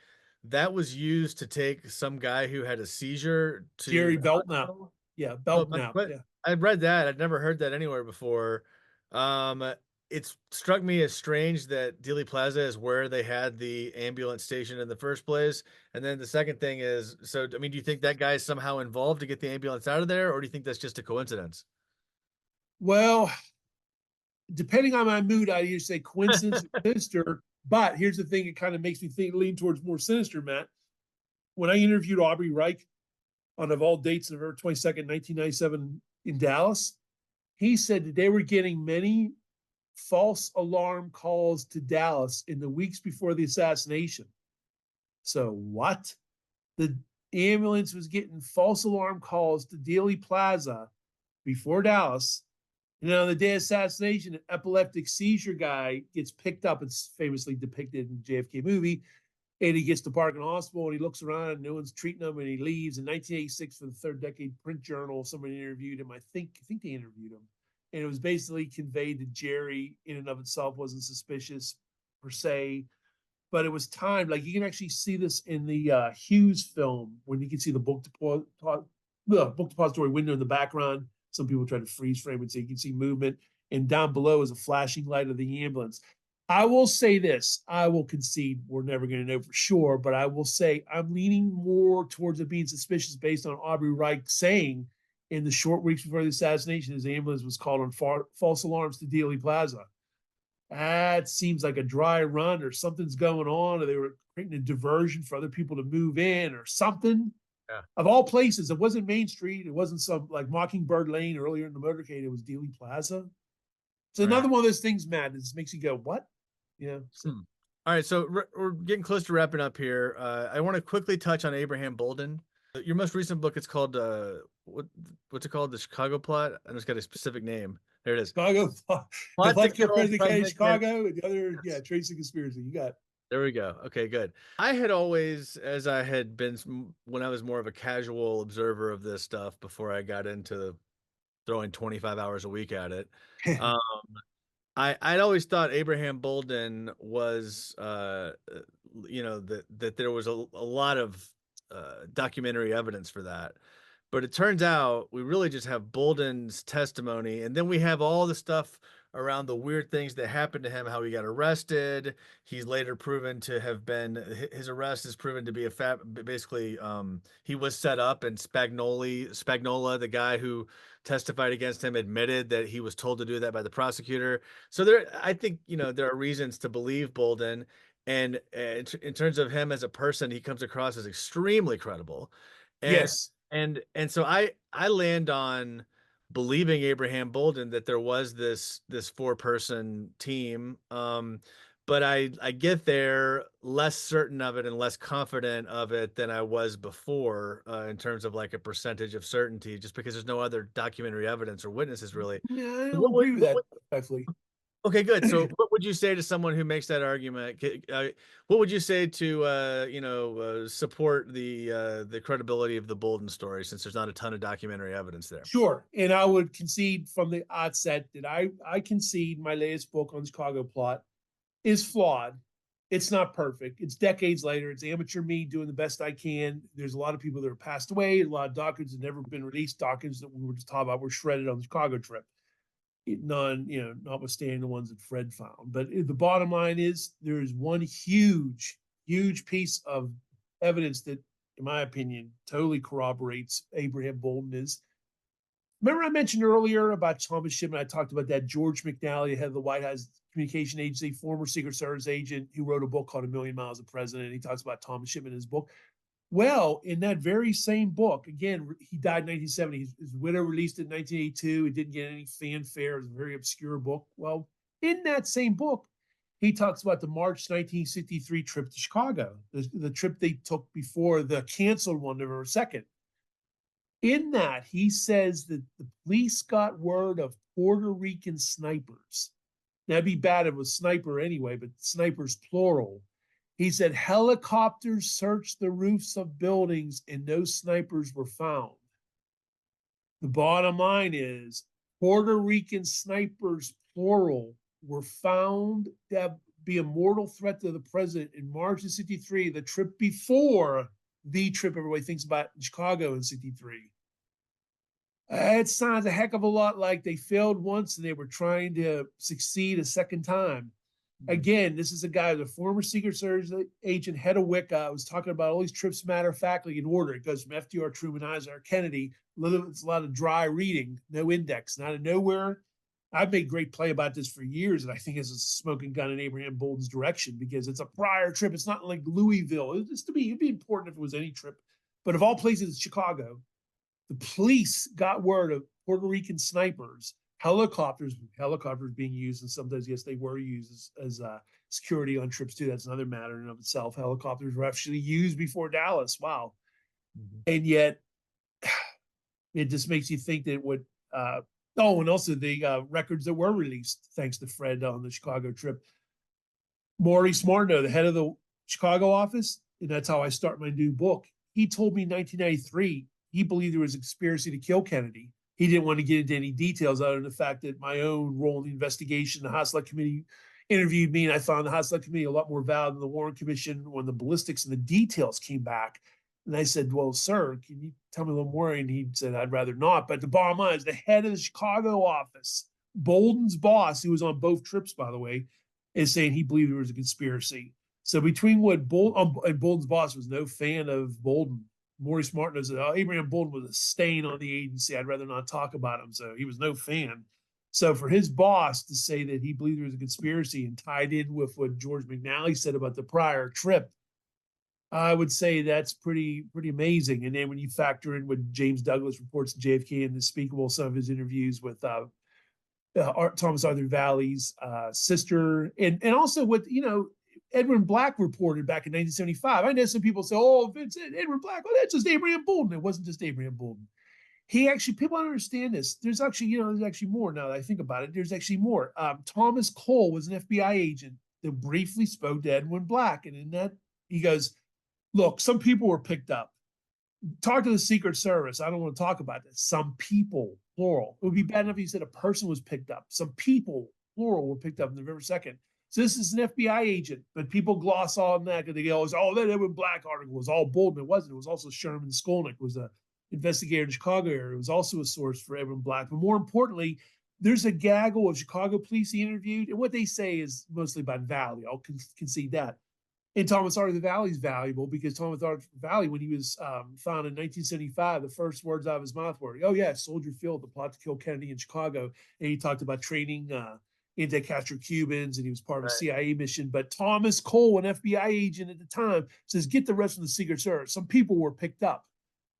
That was used to take some guy who had a seizure to
Jerry
the
Belknap.
hospital.
Yeah,
So
Belknap. Yeah.
I read that. I'd never heard that anywhere before. Um, it's struck me as strange that Dealey Plaza is where they had the ambulance station in the first place. And then the second thing is, so I mean, do you think that guy is somehow involved to get the ambulance out of there, or do you think that's just a coincidence?
Well, depending on my mood, I either say coincidence or sinister. But here's the thing: it kind of makes me lean towards more sinister, Matt. When I interviewed Aubrey Reich on of all dates, November 22nd, 1997 in Dallas, he said that they were getting many false alarm calls to Dallas in the weeks before the assassination. So what? The ambulance was getting false alarm calls to Dealey Plaza before Dallas. And on the day of assassination, an epileptic seizure guy gets picked up. It's famously depicted in the JFK movie. And he gets to Parkin Hospital and he looks around and no one's treating him and he leaves. In 1986, for the Third Decade Print Journal, somebody interviewed him. I think they interviewed him. And it was basically conveyed that Jerry, in and of itself, wasn't suspicious per se, but it was timed. Like you can actually see this in the Hughes film when you can see the book depository window in the background. Some people try to freeze frame it so you can see movement. And down below is a flashing light of the ambulance. I will say this. I will concede we're never going to know for sure, but I will say I'm leaning more towards it being suspicious based on Aubrey Reich saying in the short weeks before the assassination, his ambulance was called on false alarms to Dealey Plaza. That seems like a dry run or something's going on, or they were creating a diversion for other people to move in or something.
Yeah.
Of all places, it wasn't Main Street. It wasn't some like Mockingbird Lane earlier in the motorcade. It was Dealey Plaza. So
Right.
another one of those things, Matt, that just makes you go, what? Yeah. So.
All right, so we're getting close to wrapping up here. I want to quickly touch on Abraham Bolden. Your most recent book, it's called what's it called? The Chicago Plot. I know it's got a specific name. There it is.
Chicago, the
Plot to
plot to kill
kill
President Kennedy,
President Kennedy.
Chicago, and the other, yeah, Tracy Conspiracy. You got
There we go. Okay, good. I had always, as I had been when I was more of a casual observer of this stuff before I got into throwing 25 hours a week at it. Um, I'd always thought Abraham Bolden was, that there was a lot of documentary evidence for that. But it turns out we really just have Bolden's testimony, and then we have all the stuff around the weird things that happened to him, how he got arrested. He's later proven to have been his arrest is proven to be basically he was set up, and Spagnola, the guy who testified against him, admitted that he was told to do that by the prosecutor. So I think, there are reasons to believe Bolden, and in terms of him as a person, he comes across as extremely credible. And
Yes.
so I land on believing Abraham Bolden that there was this four-person team. But I get there less certain of it and less confident of it than I was before, in terms of like a percentage of certainty, just because there's no other documentary evidence or witnesses really.
Yeah, I
So
don't agree with that respectfully.
okay, good. So what would you say to someone who makes that argument? What would you say to support the credibility of the Bolden story, since there's not a ton of documentary evidence there?
Sure. And I would concede from the outset that I concede my latest book on Chicago plot is flawed. It's not perfect. It's decades later. It's amateur me doing the best I can. There's a lot of people that have passed away. A lot of documents have never been released. Documents that we were just talking about were shredded on the Chicago trip. Notwithstanding the ones that Fred found. But the bottom line is there is one huge, huge piece of evidence that, in my opinion, totally corroborates Abraham Bolden is. Remember I mentioned earlier about Thomas Shipman? I talked about that George McNally, head of the White House Communication Agency, former Secret Service agent who wrote a book called A Million Miles of President. He talks about Thomas Shipman in his book. Well, in that very same book, again, he died in 1970. His widow released it in 1982. It didn't get any fanfare. It was a very obscure book. Well, in that same book, he talks about the March 1963 trip to Chicago, the trip they took before the canceled one, November 2nd. In that, he says that the police got word of Puerto Rican snipers. That'd be bad if it was sniper anyway, but snipers plural. He said helicopters searched the roofs of buildings and no snipers were found. The bottom line is Puerto Rican snipers, plural, were found to be a mortal threat to the president in March of 63, the trip before the trip everybody thinks about in Chicago in 63. It sounds a heck of a lot like they failed once and they were trying to succeed a second time. Again, this is a guy, the former Secret Service agent, head of Wicca. I was talking about all these trips matter of factly in order. It goes from FDR, Truman, Eisenhower, Kennedy. It's a lot of dry reading, no index, not of nowhere. I've made great play about this for years, and I think it's a smoking gun in Abraham Bolden's direction because it's a prior trip. It's not like Louisville. It'd be important if it was any trip. But of all places, it's Chicago. The police got word of Puerto Rican snipers, helicopters being used, and sometimes, yes, they were used as security on trips too. That's another matter in and of itself. Helicopters were actually used before Dallas. Wow. Mm-hmm. And yet, it just makes you think that what, and also the records that were released, thanks to Fred on the Chicago trip. Maurice Martineau, the head of the Chicago office, and that's how I start my new book. He told me in 1993, he believed there was a conspiracy to kill Kennedy. He didn't want to get into any details other than the fact that my own role in the investigation, the House Select Committee interviewed me, and I found the House Select Committee a lot more valid than the Warren Commission when the ballistics and the details came back. And I said, well, sir, can you tell me a little more? And he said, I'd rather not. But the bottom line is the head of the Chicago office, Bolden's boss, who was on both trips, by the way, is saying he believed there was a conspiracy. So between what and Bolden's boss was no fan of Bolden. Maurice Martineau said, Abraham Bolden was a stain on the agency. I'd rather not talk about him. So he was no fan. So for his boss to say that he believed there was a conspiracy and tied in with what George McNally said about the prior trip, I would say that's pretty amazing. And then when you factor in what James Douglas reports to JFK and Unspeakable, some of his interviews with Thomas Arthur Valley's sister, and also what, Edwin Black reported back in 1975. I know some people say, oh, Vince, Edwin Black, oh, that's just Abraham Bolden. It wasn't just Abraham Bolden. People don't understand this. There's actually, there's actually more now that I think about it. There's actually more. Thomas Cole was an FBI agent that briefly spoke to Edwin Black. And in that, he goes, look, some people were picked up. Talk to the Secret Service. I don't want to talk about this. Some people plural. It would be bad enough if you said a person was picked up. Some people, plural, were picked up on November 2nd. So this is an FBI agent, but people gloss on that because they go, oh, that Edwin Black article was all Bolden. It wasn't. It was also Sherman Skolnick was a investigator in the Chicago area. It was also a source for Edwin Black. But more importantly, there's a gaggle of Chicago police he interviewed, and what they say is mostly about value. I'll concede that. And Thomas Arthur Valley is valuable because Thomas Arthur Valley, when he was found in 1975, the first words out of his mouth were, "Oh yeah, Soldier Field, the plot to kill Kennedy in Chicago." And he talked about training anti-Castro Cubans, and he was part of a
Right.
CIA mission. But Thomas Cole, an FBI agent at the time, says, "Get the rest from the Secret Service." Some people were picked up.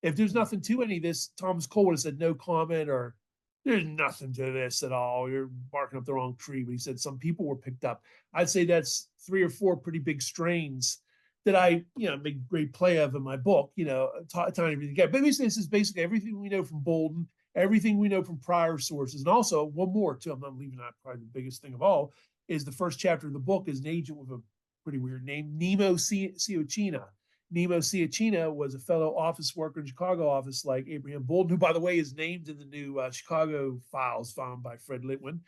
If there's nothing to any of this, Thomas Cole would have said no comment, or there's nothing to this at all. You're barking up the wrong tree. But he said some people were picked up. I'd say that's 3 or 4 pretty big strains that I, make great play of in my book, tiny everything together. But this is basically everything we know from Bolden, everything we know from prior sources. And also one more too, I'm not leaving out probably the biggest thing of all, is the first chapter of the book is an agent with a pretty weird name, Nemo Ciocina. Nemo Ciocina was a fellow office worker in Chicago office like Abraham Bolden, who, by the way, is named in the new Chicago files found by Fred Litwin.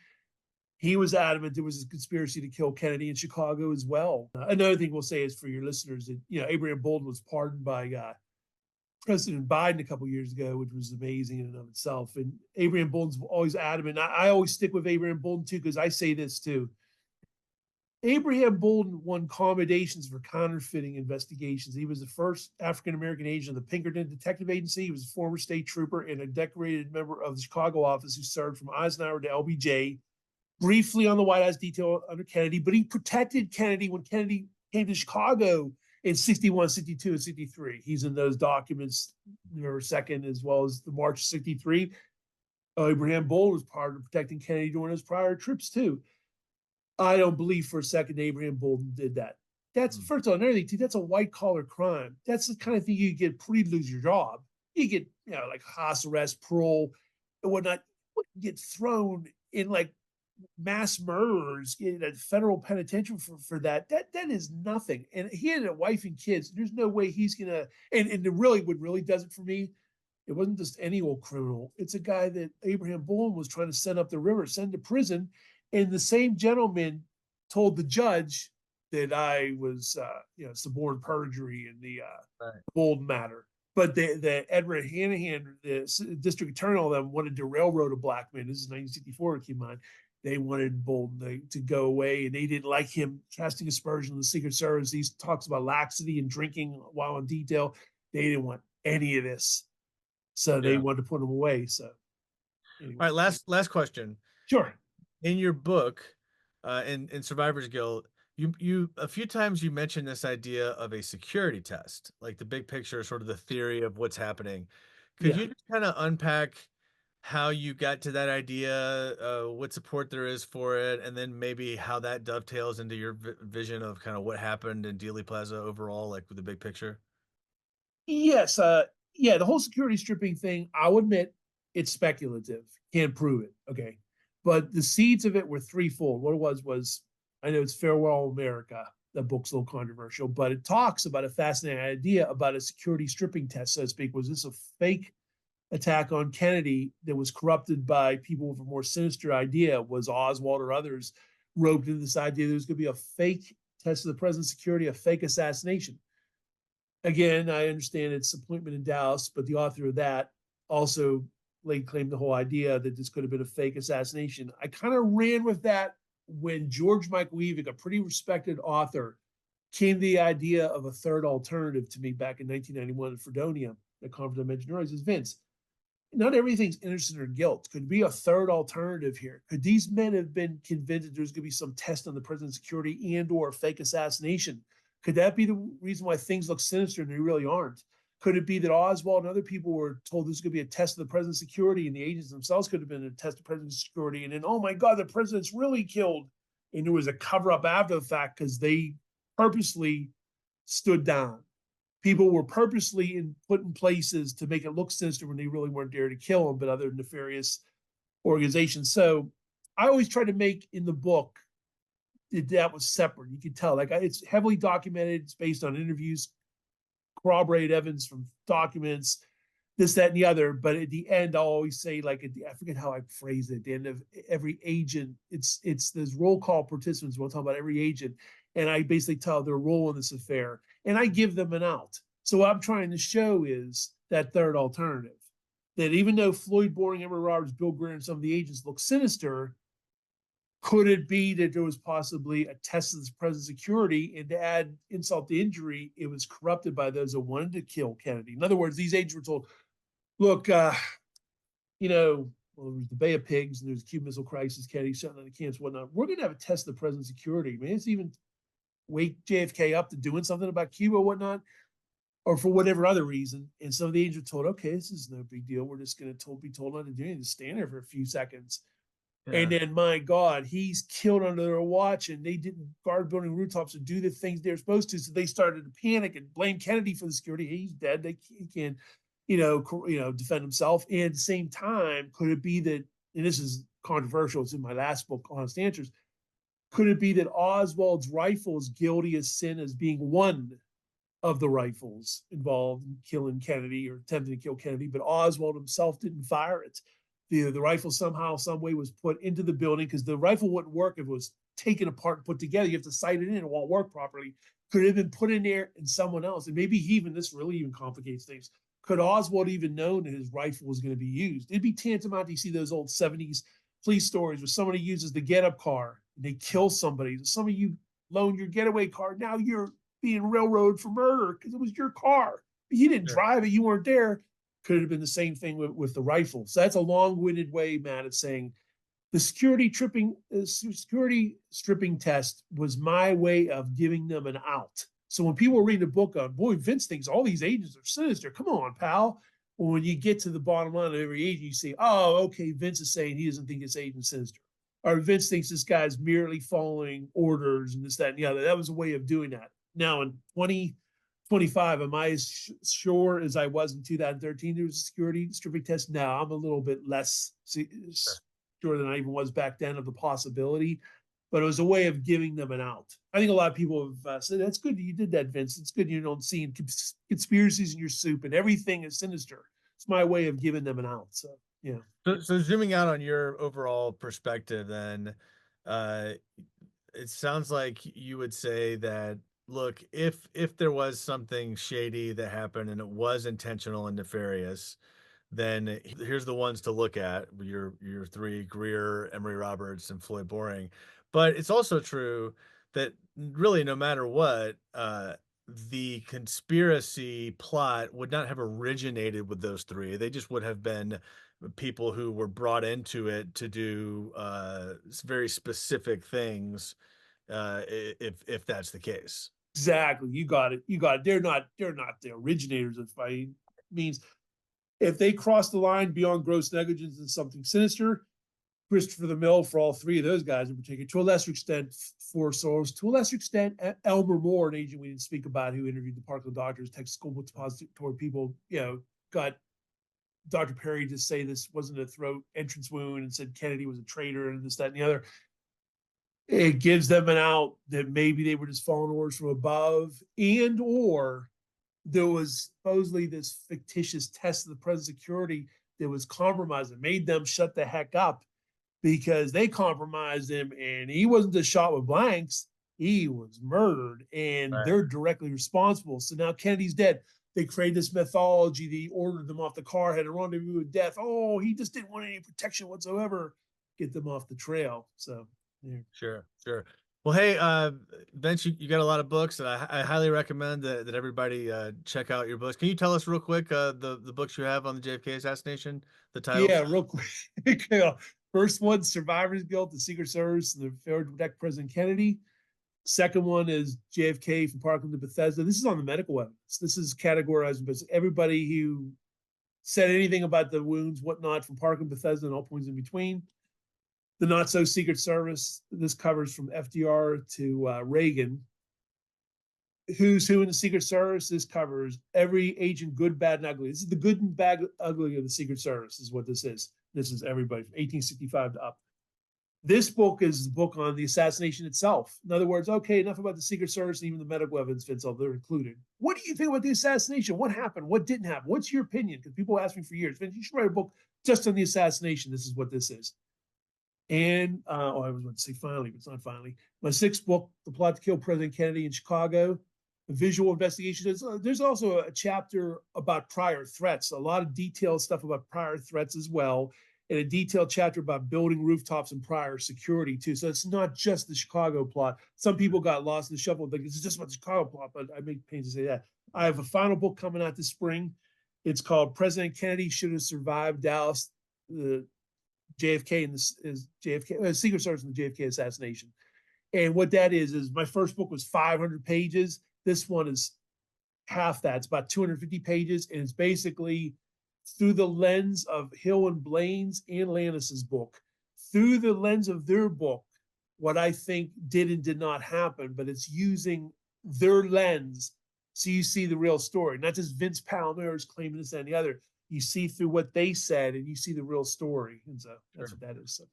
He was adamant there was a conspiracy to kill Kennedy in Chicago as well. Another thing we'll say is for your listeners that, Abraham Bolden was pardoned by President Biden a couple years ago, which was amazing in and of itself. And Abraham Bolden's always adamant. I always stick with Abraham Bolden too, because I say this too. Abraham Bolden won commendations for counterfeiting investigations. He was the first African-American agent of the Pinkerton Detective Agency. He was a former state trooper and a decorated member of the Chicago office who served from Eisenhower to LBJ, briefly on the White House detail under Kennedy, but he protected Kennedy when Kennedy came to Chicago in 61, 62, and 63. He's in those documents, November 2nd, as well as the March of 63. Abraham Bolden was part of protecting Kennedy during his prior trips too. I don't believe for a second Abraham Bolden did that. That's first of all, another thing too, that's a white collar crime. That's the kind of thing you get pre lose your job. You get, like house arrest, parole, and whatnot. You get thrown in like mass murderers in a federal penitentiary for that. That is nothing. And he had a wife and kids. There's no way he's gonna. And really, what really does it for me, it wasn't just any old criminal. It's a guy that Abraham Bolden was trying to send up the river, send to prison. And the same gentleman told the judge that I was, suborned perjury in the
Right.
Bolden matter. But the Edward Hanahan, the district attorney, all of them wanted to railroad a black man. This is 1964, keep in mind. They wanted Bolden to go away, and they didn't like him casting aspersions on the Secret Service. He talks about laxity and drinking while in detail. They didn't want any of this, so they
Yeah.
wanted to put him away. So, anyway.
All right. Last question.
Sure.
In your book, in Survivor's Guild, you a few times you mentioned this idea of a security test, like the big picture, sort of the theory of what's happening. Could
Yeah.
you just kind of unpack how you got to that idea, what support there is for it, and then maybe how that dovetails into your vision of kind of what happened in Dealey Plaza overall, like with the big picture?
Yes, yeah, the whole security stripping thing, I'll admit it's speculative. Can't prove it. Okay. But the seeds of it were threefold. What it was I know it's Farewell America. The book's a little controversial, but it talks about a fascinating idea about a security stripping test, so to speak. Was this a fake attack on Kennedy that was corrupted by people with a more sinister idea? Was Oswald or others roped into this idea there was going to be a fake test of the president's security, a fake assassination? Again, I understand it's Appointment in Dallas, but the author of that also laid claim to the whole idea that this could have been a fake assassination. I kind of ran with that when George Michael Eving, a pretty respected author, came to the idea of a third alternative to me back in 1991 in Fredonia, the conference I mentioned earlier. He says, Vince, not everything's innocent or guilt. Could be a third alternative here. Could these men have been convinced that there's going to be some test on the president's security and or a fake assassination? Could that be the reason why things look sinister and they really aren't? Could it be that Oswald and other people were told this is going to be a test of the president's security, and the agents themselves could have been a test of president's security, and then, oh my God, the president's really killed, and there was a cover up after the fact because they purposely stood down. People were purposely put in places to make it look sinister when they really weren't there to kill them, but other nefarious organizations. So I always try to make in the book that was separate. You can tell, like, it's heavily documented. It's based on interviews, corroborated evidence from documents. this, that, and the other. But at the end, I'll always say, like, I forget how I phrase it. At the end of every agent, it's there's roll call participants. We'll talk about every agent, and I basically tell their role in this affair, and I give them an out. So what I'm trying to show is that third alternative, that even though Floyd Boring, Emory Roberts, Bill Greer, and some of the agents look sinister, could it be that there was possibly a test of this present security, and to add insult to injury, it was corrupted by those that wanted to kill Kennedy? In other words, these agents were told, look, well, there was the Bay of Pigs and there's the Cuban Missile Crisis, Kennedy shutting down the camps, whatnot. We're going to have a test of the present security. I mean, it's even wake JFK up to doing something about Cuba or whatnot, or for whatever other reason. And some of the agents were told, okay, this is no big deal. We're just going to be told not to do anything, just stand there for a few seconds. And
Yeah.
then, my God, he's killed under their watch, and they didn't guard building rooftops and do the things they're supposed to. So they started to panic and blame Kennedy for the security. He's dead. He can't, defend himself. And at the same time, could it be that, and this is controversial, it's in my last book, Honest Answers, could it be that Oswald's rifle is guilty as sin as being one of the rifles involved in killing Kennedy or attempting to kill Kennedy, but Oswald himself didn't fire it? The rifle somehow, some way was put into the building, because the rifle wouldn't work if it was taken apart and put together. You have to sight it in, it won't work properly. Could it have been put in there and someone else? And maybe even this really even complicates things. Could Oswald even known that his rifle was going to be used? It'd be tantamount to see those old 70s police stories where somebody uses the get up car and they kill somebody. Some of you loan your getaway car. Now you're being railroaded for murder because it was your car. You didn't
Sure.
drive it. You weren't there. Could have been the same thing with the rifle. So that's a long-winded way, Matt, of saying the security stripping test was my way of giving them an out. So when people read the book on, boy, Vince thinks all these agents are sinister. Come on, pal. Well, when you get to the bottom line of every agent, you say, oh, okay, Vince is saying he doesn't think this agent's sinister. Or Vince thinks this guy's merely following orders and this, that, and the other. That was a way of doing that. Now, in 2025, am I as sure as I was in 2013 there was a security stripping test? Now I'm a little bit less
Sure.
sure than I even was back then of the possibility, but it was a way of giving them an out. I think a lot of people have said, that's good you did that, Vince. It's good you don't see conspiracies in your soup and everything is sinister. It's my way of giving them an out. So, yeah.
So zooming out on your overall perspective, then, uh, it sounds like you would say that, look, if there was something shady that happened and it was intentional and nefarious, then here's the ones to look at, your three: Greer, Emory Roberts, and Floyd Boring. But it's also true that really no matter what, the conspiracy plot would not have originated with those three. They just would have been people who were brought into it to do very specific things, if that's the case.
Exactly. You got it. You got it. They're not the originators of fighting. Means if they cross the line beyond gross negligence and something sinister, Christopher the Mill for all three of those guys in particular, to a lesser extent, for Soros, to a lesser extent, Elmer Moore, an agent we didn't speak about, who interviewed the Parkland doctors, Texas School Depository people, got Dr. Perry to say this wasn't a throat entrance wound and said Kennedy was a traitor and this, that, and the other. It gives them an out that maybe they were just following orders from above, and or there was supposedly this fictitious test of the present security that was compromised and made them shut the heck up, because they compromised him and he wasn't just shot with blanks, he was murdered and
Right.
they're directly responsible. So now Kennedy's dead. They created this mythology. They ordered them off the car, had a rendezvous with death. Oh, he just didn't want any protection whatsoever. Get them off the trail. So, yeah.
Sure, sure. Well, hey, Vince, you got a lot of books, and I highly recommend that everybody check out your books. Can you tell us real quick the books you have on the JFK assassination, the
Yeah,
titles?
real quick. First one, Survivor's Guilt, the Secret Service, and the failure to protect President Kennedy. Second one is JFK from Parkland to Bethesda. This is on the medical evidence. This is categorized as everybody who said anything about the wounds, whatnot, from Parkland, Bethesda, and all points in between. The Not So Secret Service. This covers from FDR to Reagan. Who's who in the Secret Service? This covers every agent, good, bad, and ugly. This is the good and bad, ugly of the Secret Service, is what this is. This is everybody from 1865 to up. This book is the book on the assassination itself. In other words, okay, enough about the Secret Service and even the medical evidence, Vince, they're included. What do you think about the assassination? What happened? What didn't happen? What's your opinion? Because people ask me for years, Vince, you should write a book just on the assassination. This is what this is. And I was going to say finally, but it's not finally. My sixth book, The Plot to Kill President Kennedy in Chicago, a visual investigation. There's also a chapter about prior threats, a lot of detailed stuff about prior threats as well, and a detailed chapter about building rooftops and prior security too. So it's not just the Chicago plot. Some people got lost in the shuffle. Like it's just about the Chicago plot, but I make pains to say that. I have a final book coming out this spring. It's called President Kennedy Should Have Survived Dallas, the JFK and this is JFK Secret Service and the JFK assassination. And what that is my first book was 500 pages. This one is half that. It's about 250 pages, and it's basically through the lens of Hill and Blaine's and Lannis's book, through the lens of their book, what I think did and did not happen, but it's using their lens so you see the real story, not just Vince Palamara's claiming this and the other. You see through what they said, and you see the real story, and so that's
Sure.
what that is. So.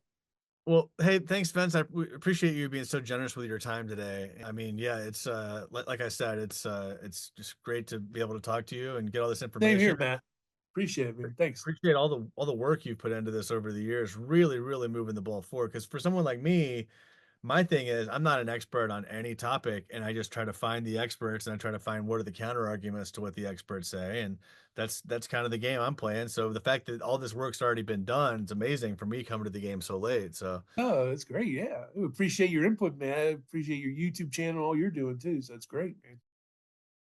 Well, hey, thanks, Vince. We appreciate you being so generous with your time today. I mean, yeah, it's like I said, it's just great to be able to talk to you and get all this
Same
information.
here, Matt. Appreciate it, man. Thanks.
Appreciate all the work you've put into this over the years. Really, really moving the ball forward. Because for someone like me, my thing is I'm not an expert on any topic, and I just try to find the experts and I try to find what are the counter arguments to what the experts say, and that's kind of the game I'm playing. So the fact that all this work's already been done, it's amazing for me coming to the game so late. So
Oh, that's great. Yeah. I appreciate your input, man. I appreciate your YouTube channel, all you're doing too. So that's great, man.